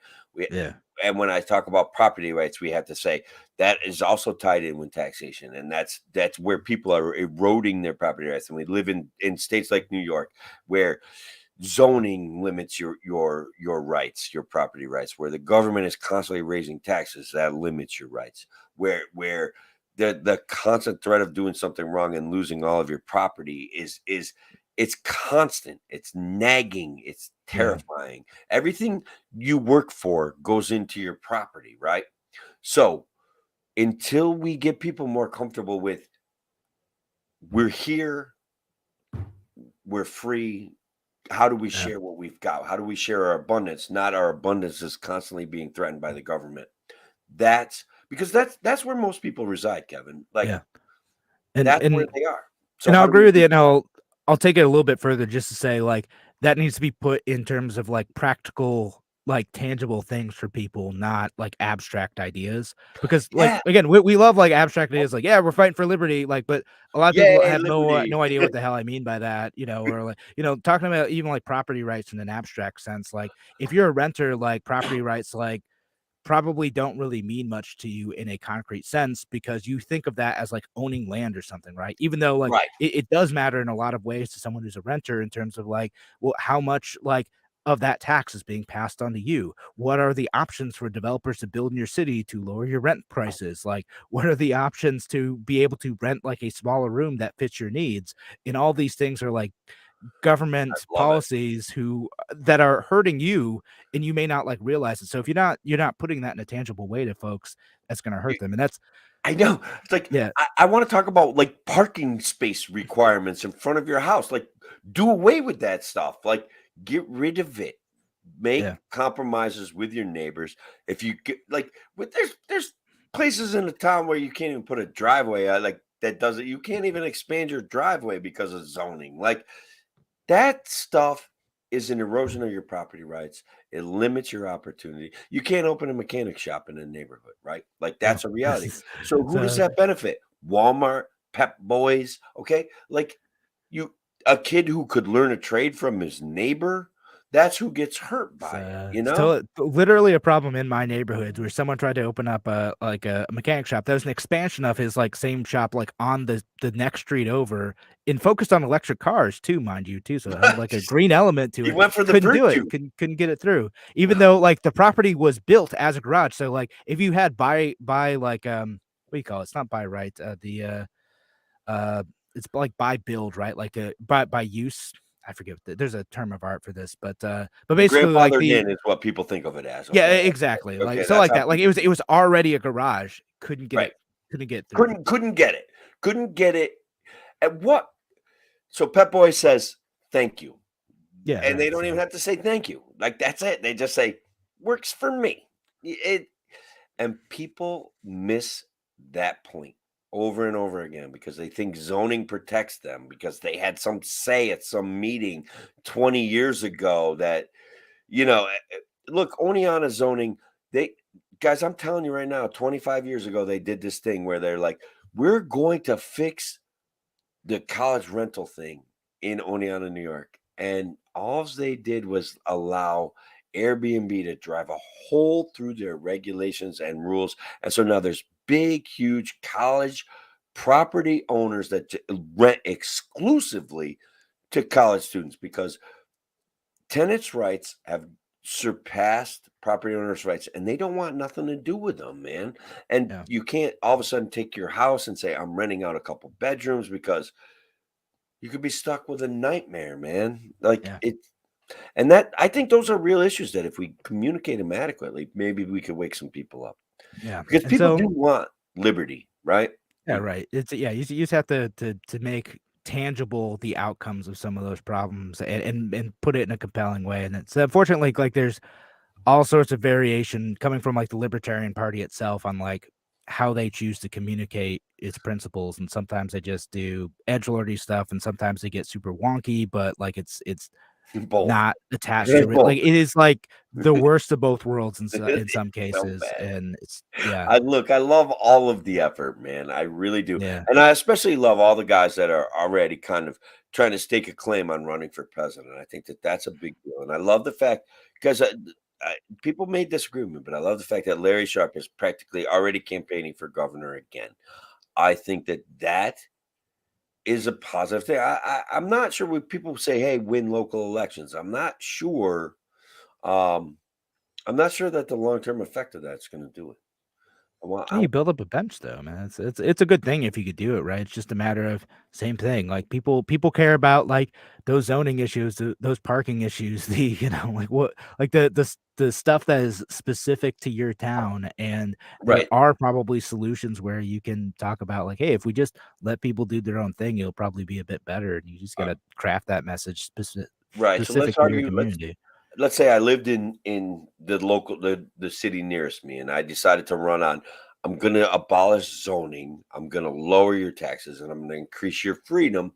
And when I talk about property rights, we have to say that is also tied in with taxation, and that's where people are eroding their property rights. And we live in states like New York, where zoning limits your rights, your property rights, where the government is constantly raising taxes that limits your rights, where the constant threat of doing something wrong and losing all of your property is it's constant, it's nagging, it's terrifying. Everything you work for goes into your property, right? So until we get people more comfortable with we're here, we're free, how do we share what we've got? How do we share our abundance? Not our abundance is constantly being threatened by the government. That's where most people reside, Kevin. Like, that's where they are. So and I'll agree with you. And I'll take it a little bit further just to say, like, that needs to be put in terms of like practical, like tangible things for people, not like abstract ideas. Because like again, we love like abstract ideas, like we're fighting for liberty, like, but a lot of people have no idea what the hell I mean by that, or like talking about even like property rights in an abstract sense. Like if you're a renter, like property rights like probably don't really mean much to you in a concrete sense, because you think of that as like owning land or something, right? Even though like it does matter in a lot of ways to someone who's a renter in terms of like, well, how much like of that tax is being passed on to you? What are the options for developers to build in your city to lower your rent prices? Like, what are the options to be able to rent like a smaller room that fits your needs? And all these things are like government policies that are hurting you, and you may not like realize it. So if you're not putting that in a tangible way to folks, that's going to hurt them. And that's, I know, it's like, I want to talk about like parking space requirements in front of your house. Like, do away with that stuff. Like, get rid of it. make Yeah. compromises with your neighbors. If you get there's places in the town where you can't even put a driveway like that doesn't you can't even expand your driveway because of zoning. Like that stuff is an erosion of your property rights. It limits your opportunity. You can't open a mechanic shop in a neighborhood, right? Like No. that's a reality. So who does So that benefit? Walmart, Pep Boys, okay? Like a kid who could learn a trade from his neighbor, that's who gets hurt by it, you know? still literally a problem in my neighborhood where someone tried to open up a mechanic shop. That was an expansion of his like same shop, like on the next street over, and focused on electric cars too, mind you, too. So it had like a green element to He it. went for the Couldn't do it. virtue. Couldn't get it through. Even though like the property was built as a garage. So like if you had by like what do you call it? It's not by right. It's like by build, right? Like by use. I forget. There's a term of art for this, but basically like Grandfathered in is what people think of it as. yeah, Okay. exactly. Okay, Like so that's like how that. Like it was already a garage. Couldn't get Right. it. Couldn't get through. Couldn't get it. Couldn't get it. At what? So Pep Boy says thank you. Yeah, And they right, don't so even have to say thank you. Like that's it. They just say works for me. And people miss that point over and over again because they think zoning protects them because they had some say at some meeting 20 years ago that look, Oneana zoning, guys, I'm telling you right now, 25 years ago they did this thing where they're like, we're going to fix the college rental thing in Oneana, New York. And all they did was allow Airbnb to drive a hole through their regulations and rules. And so now there's big, huge college property owners that rent exclusively to college students because tenants' rights have surpassed property owners' rights and they don't want nothing to do with them, man. And yeah. you can't all of a sudden take your house and say, I'm renting out a couple bedrooms because you could be stuck with a nightmare, man. Like Yeah. and that I think those are real issues that if we communicate them adequately, maybe we could wake some people up. Yeah. Because And people so do want liberty, right? yeah, right. It's you just have to make tangible the outcomes of some of those problems and put it in a compelling way. And it's unfortunately like there's all sorts of variation coming from like the Libertarian Party itself on like how they choose to communicate its principles. And sometimes they just do edgelordy stuff, and sometimes they get super wonky, but like it's Both. not attached It's to it. both. Like it is like the worst of both worlds in some It's so cases, bad. and it's yeah, I love all of the effort, man. I really do. yeah. And I especially love all the guys that are already kind of trying to stake a claim on running for president. I think that that's a big deal. And I love the fact because people may disagree with me, but I love the fact that Larry Sharpe is practically already campaigning for governor again. I think that that is a positive thing. I'm not sure when people say, "Hey, win local elections." I'm not sure. Um, I'm not sure that the long term effect of that's going to do it. Well, You build up a bench though, man. It's a good thing if you could do it, right? It's just a matter of same thing. Like people care about like those zoning issues, those parking issues, the like what like the stuff that is specific to your town. And there right, are probably solutions where you can talk about like, hey, if we just let people do their own thing, it'll probably be a bit better. And you just uh, gotta craft that message right. So let's specific to your argue. community. Let's say I lived in the city nearest me, and I decided to run on. I'm going to abolish zoning. I'm going to lower your taxes, and I'm going to increase your freedom.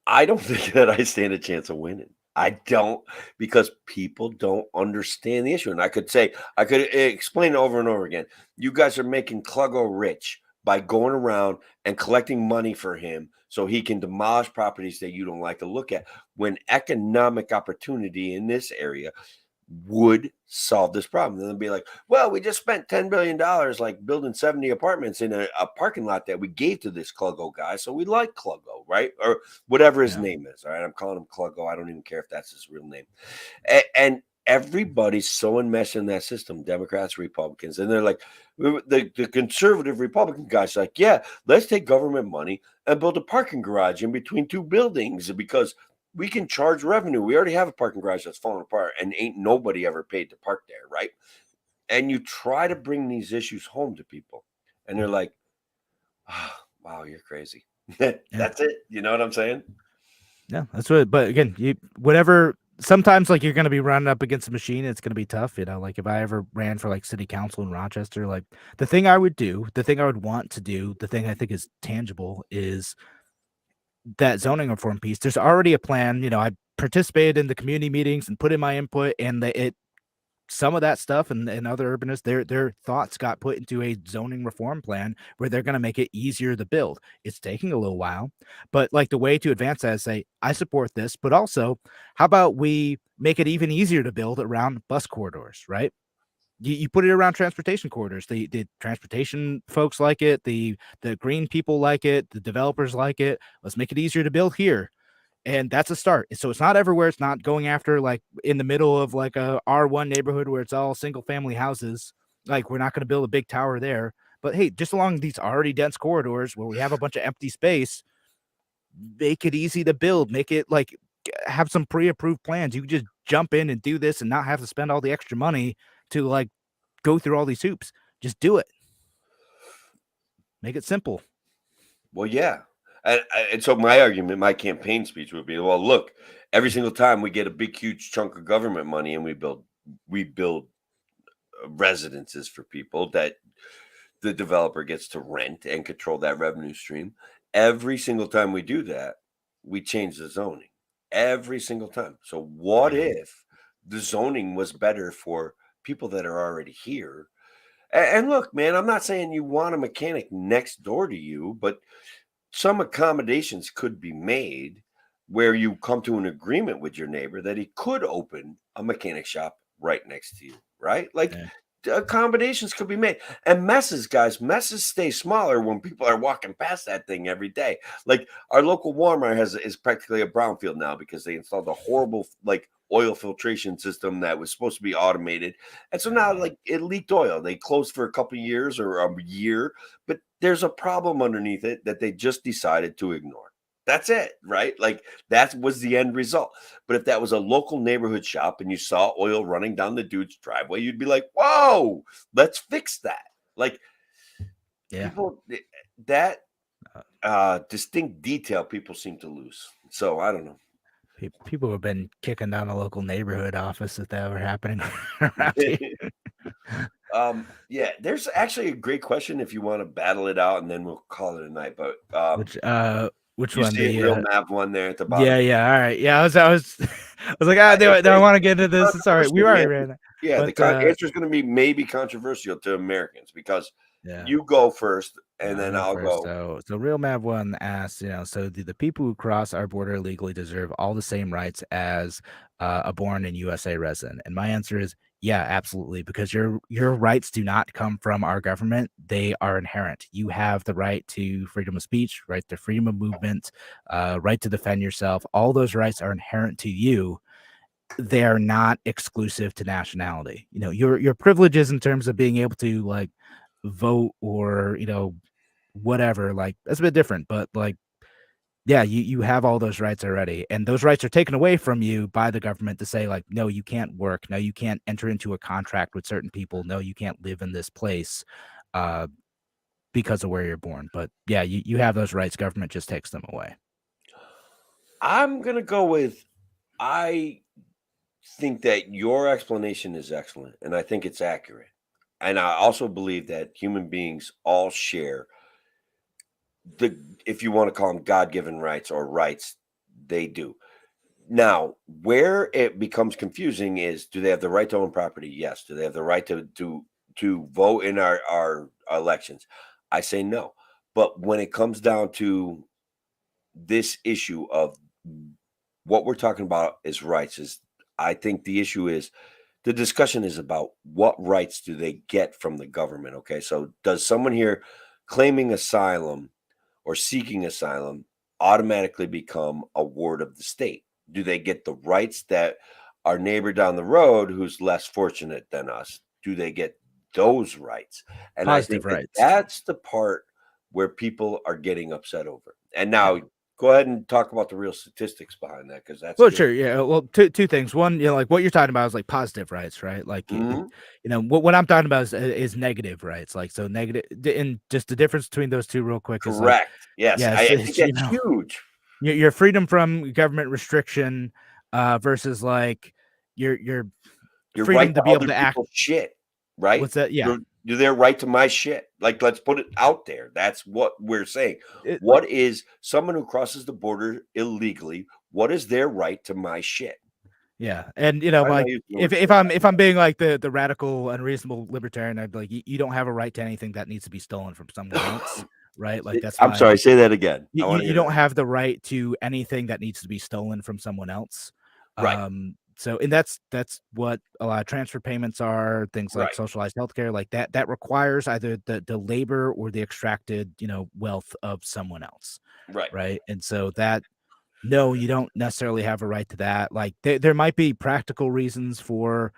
I don't think that I stand a chance of winning. I don't because people don't understand the issue. And I could explain over and over again. You guys are making Kluggo rich by going around and collecting money for him so he can demolish properties that you don't like to look at when economic opportunity in this area would solve this problem. And they'll be like, well, we just spent $10 billion like building 70 apartments in a parking lot that we gave to this Kluggo guy. So we like Kluggo, right? Or whatever his Yeah. name is. All right. I'm calling him Kluggo. I don't even care if that's his real name. And everybody's so enmeshed in that system, Democrats, Republicans. And they're like, the conservative Republican guys like, yeah, let's take government money and build a parking garage in between two buildings because we can charge revenue. We already have a parking garage that's falling apart and ain't nobody ever paid to park there, right? And you try to bring these issues home to people and they're like, oh, wow, you're crazy. That's it. You know what I'm saying? Yeah, that's what. But again, whatever sometimes like you're going to be running up against a machine. It's going to be tough. Like if I ever ran for like city council in Rochester, like the thing I would do, the thing I would want to do, the thing I think is tangible is that zoning reform piece. There's already a plan. I participated in the community meetings and put in my input, and some of that stuff and other urbanists, their thoughts got put into a zoning reform plan where they're going to make it easier to build. It's taking a little while, but like the way to advance that is say, I support this, but also how about we make it even easier to build around bus corridors, right? You put it around transportation corridors. The transportation folks like it, the green people like it, the developers like it. Let's make it easier to build here. And that's a start. So it's not everywhere. It's not going after like in the middle of like a R1 neighborhood where it's all single family houses. Like we're not going to build a big tower there. But hey, just along these already dense corridors where we have a bunch of empty space, make it easy to build. Make it like have some pre-approved plans. You can just jump in and do this and not have to spend all the extra money to like go through all these hoops. Just do it. Make it simple. Well, yeah. And so my argument, my campaign speech would be, well, look, every single time we get a big, huge chunk of government money and we build residences for people that the developer gets to rent and control that revenue stream. Every single time we do that, we change the zoning every single time. So what if the zoning was better for people that are already here? And look, man, I'm not saying you want a mechanic next door to you, but some accommodations could be made where you come to an agreement with your neighbor that he could open a mechanic shop right next to you, right? Like accommodations could be made. And messes stay smaller when people are walking past that thing every day. Like our local Walmart is practically a brownfield now because they installed a horrible like oil filtration system that was supposed to be automated. And so now like it leaked oil. They closed for a couple of years or a year, but there's a problem underneath it that they just decided to ignore. That's it, right? Like that was the end result. But if that was a local neighborhood shop and you saw oil running down the dude's driveway, you'd be like, whoa, let's fix that. Like people, that distinct detail people seem to lose. So I don't know. People have been kicking down a local neighborhood office if that were happening around here. Yeah, there's actually a great question if you want to battle it out, and then we'll call it a night. But which you one? see a real map one there at the bottom. Yeah. All right. Yeah, I was like, do I want to get into this? It's all right. We already ran it. Yeah, but the answer is going to be maybe controversial to Americans because you go first and then I'll go. So Real Mav One asks, so do the people who cross our border illegally deserve all the same rights as a born in USA resident? And my answer is yeah, absolutely, because your rights do not come from our government. They are inherent. You have the right to freedom of speech, right to freedom of movement, right to defend yourself. All those rights are inherent to you. They are not exclusive to nationality. Your privileges in terms of being able to like vote or whatever, like that's a bit different, but like yeah, you have all those rights already, and those rights are taken away from you by the government to say like, no, you can't work, no, you can't enter into a contract with certain people, no, you can't live in this place because of where you're born. But yeah, you have those rights. Government just takes them away. I'm gonna go with I think that your explanation is excellent, and I think it's accurate. And I also believe that human beings all share if you want to call them God-given rights or rights, they do. Now, where it becomes confusing is, do they have the right to own property? Yes. Do they have the right to vote in our elections? I say no. But when it comes down to this issue of what we're talking about is rights, I think the issue is the discussion is about what rights do they get from the government? Okay, so does someone here claiming asylum or seeking asylum automatically become a ward of the state? Do they get the rights that our neighbor down the road who's less fortunate than us, do they get those rights? And positive I think rights. that's the part where people are getting upset over. And now go ahead and talk about the real statistics behind that, because that's sure. Yeah. Well, two things. One, like what you're talking about is like positive rights, right? Like, what I'm talking about is negative rights. Like, so negative, and just the difference between those two, real quick. Correct. Is like, yes. I think that's huge. Your freedom from government restriction versus like your Your freedom right to to be able other to act. people's shit, right? What's that? Yeah. You're their right to my shit. Like, let's put it out there. That's what we're saying. It, What is someone who crosses the border illegally? What is their right to my shit? Yeah, and you know, Why am I like using the word if shit? I'm being like the radical, unreasonable libertarian, I'd be like, you don't have a right to anything that needs to be stolen from someone else, right? Like that's I'm my sorry, say that again. I want to you hear don't that. have the right to anything that needs to be stolen from someone else. Right, So and that's what a lot of transfer payments are, things like right, socialized healthcare, like that requires either the labor or the extracted, you know, wealth of someone else, right. right? And so that no, you don't necessarily have a right to that. Like there might be practical reasons for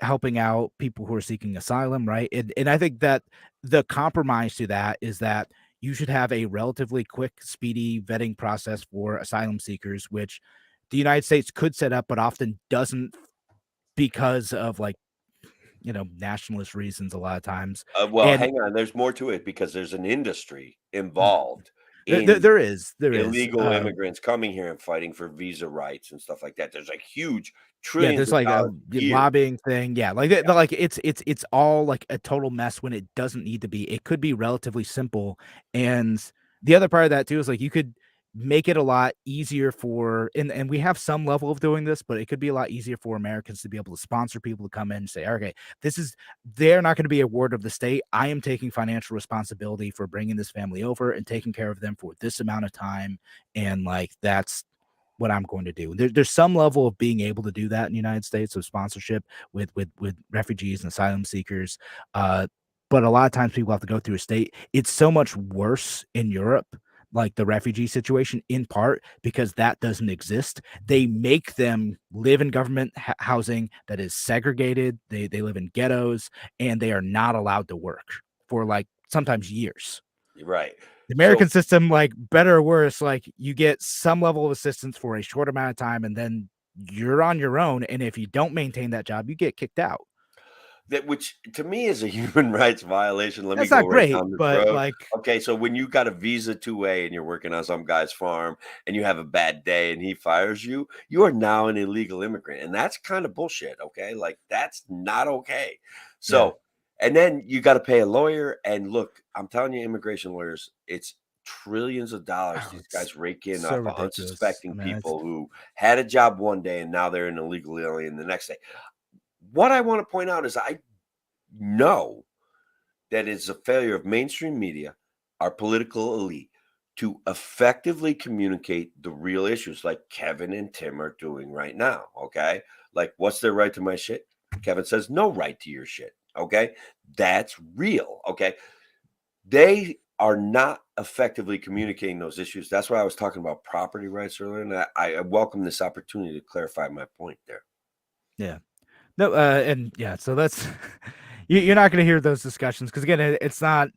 helping out people who are seeking asylum, right? And I think that the compromise to that is that you should have a relatively quick, speedy vetting process for asylum seekers, which the United States could set up, but often doesn't because of like, you know, nationalist reasons a lot of times. Well, And hang on. There's more to it because there's an industry involved there, in there is. illegal immigrants coming here and fighting for visa rights and stuff like that. There's like huge Yeah, trillions there's of like a dollars a year. lobbying thing. Yeah, like like it's all like a total mess when it doesn't need to be. It could be relatively simple. And the other part of that too is like you could make it a lot easier for and we have some level of doing this, but it could be a lot easier for Americans to be able to sponsor people to come in and say, okay, this is they're not going to be a ward of the state. I am taking financial responsibility for bringing this family over and taking care of them for this amount of time. And like that's what I'm going to do. There's some level of being able to do that in the United States of sponsorship with refugees and asylum seekers. But a lot of times people have to go through a state. It's so much worse in Europe, like the refugee situation, in part because that doesn't exist. They make them live in government housing that is segregated. They live in ghettos and they are not allowed to work for like sometimes years. Right. The So American system, like better or worse, like you get some level of assistance for a short amount of time and then you're on your own. And if you don't maintain that job, you get kicked out. that which to me is a human rights violation. Let me That's go not right great, down this but road. like, Okay, so when you got a visa 2A and you're working on some guy's farm and you have a bad day and he fires you, you are now an illegal immigrant. And that's kind of bullshit. Okay. Like that's not okay. yeah, So, and then you got to pay a lawyer. And look, I'm telling you, immigration lawyers, it's trillions of dollars oh, these it's guys rake in so off of ridiculous. I unsuspecting mean, it's people who had a job one day and now they're an illegal alien the next day. What I want to point out is I know that it's a failure of mainstream media, our political elite, to effectively communicate the real issues like Kevin and Tim are doing right now. Okay. Like, what's their right to my shit? Kevin says, no right to your shit. Okay. That's real. Okay. They are not effectively communicating those issues. That's why I was talking about property rights earlier. And I welcome this opportunity to clarify my point there. yeah. No, and yeah, so that's you're not going to hear those discussions because again, it's not.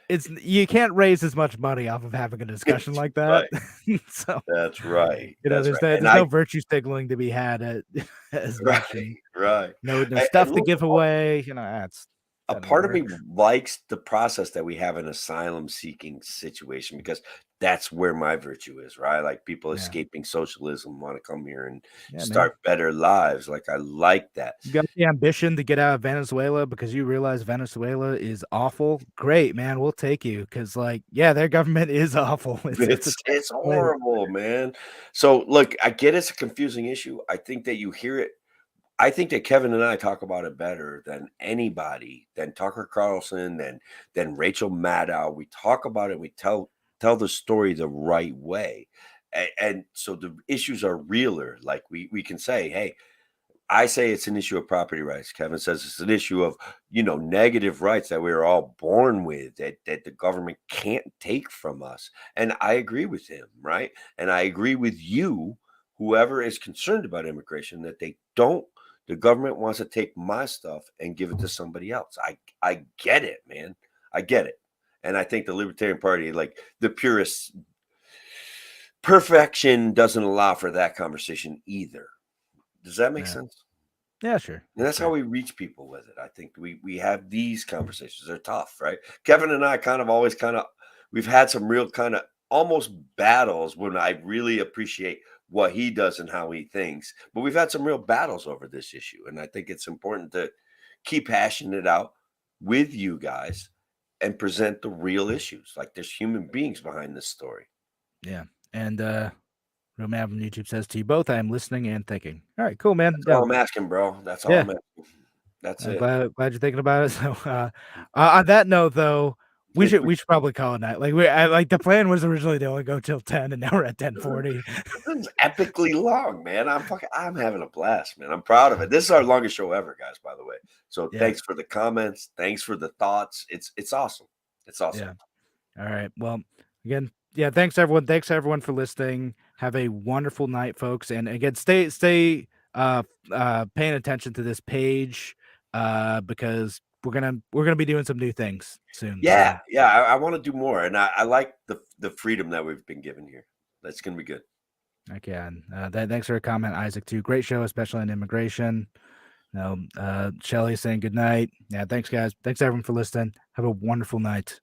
It's you can't raise as much money off of having a discussion like that. Right. So That's right. you know, That's right. And there's no virtue signaling to be had as right, much, and right. no And stuff to look, give away. You know, that's a that don't part of work. me likes the process that we have an asylum seeking situation because that's where my virtue is, right? Like people Yeah, escaping socialism want to come here and yeah, man. start better lives. Like I like that. You got the ambition to get out of Venezuela because you realize Venezuela is awful. Great, man. We'll take you because, like, yeah, their government is awful. It's a It's terrible place. horrible, man. So look, I get it's a confusing issue. I think that you hear it. I think that Kevin and I talk about it better than anybody, than Tucker Carlson, than Rachel Maddow. We talk about it. We tell the story the right way, and so the issues are realer. Like we can say, hey, I say it's an issue of property rights. Kevin says it's an issue of negative rights that we are all born with that the government can't take from us. And I agree with him, right? And I agree with you, whoever is concerned about immigration, that they don't. The government wants to take my stuff and give it to somebody else. I get it, man. I get it. And I think the Libertarian Party, like the purists, perfection doesn't allow for that conversation either. Does that make Yeah, sense? yeah, sure, And that's how sure. we reach people with it. I think we have these conversations. They're tough, right? Kevin and I kind of always we've had some real kind of almost battles when I really appreciate what he does and how he thinks. But we've had some real battles over this issue, and I think it's important to keep hashing it out with you guys and present the real issues. Like there's human beings behind this story. Yeah. And Roman on YouTube says to you both, I am listening and thinking. All right, cool, man. That's all I'm asking, bro. That's all I'm asking. That's it. Glad you're thinking about it. So on that note, though, we should probably call it night. Like the plan was originally to only go till 10, and now we're at 10:40. This is epically long, man. I'm having a blast, man. I'm proud of it. This is our longest show ever, guys, by the way. So thanks for the comments. Thanks for the thoughts. It's awesome. It's awesome. Yeah. All right. Well, again, thanks everyone. Thanks everyone for listening. Have a wonderful night, folks. And again, stay paying attention to this page because we're gonna be doing some new things soon. Yeah, so. I want to do more, and I like the freedom that we've been given here. That's gonna be good. Okay, and thanks for a comment, Isaac, too. Great show, especially on immigration. Shelly saying good night. Yeah, thanks guys. Thanks everyone for listening. Have a wonderful night.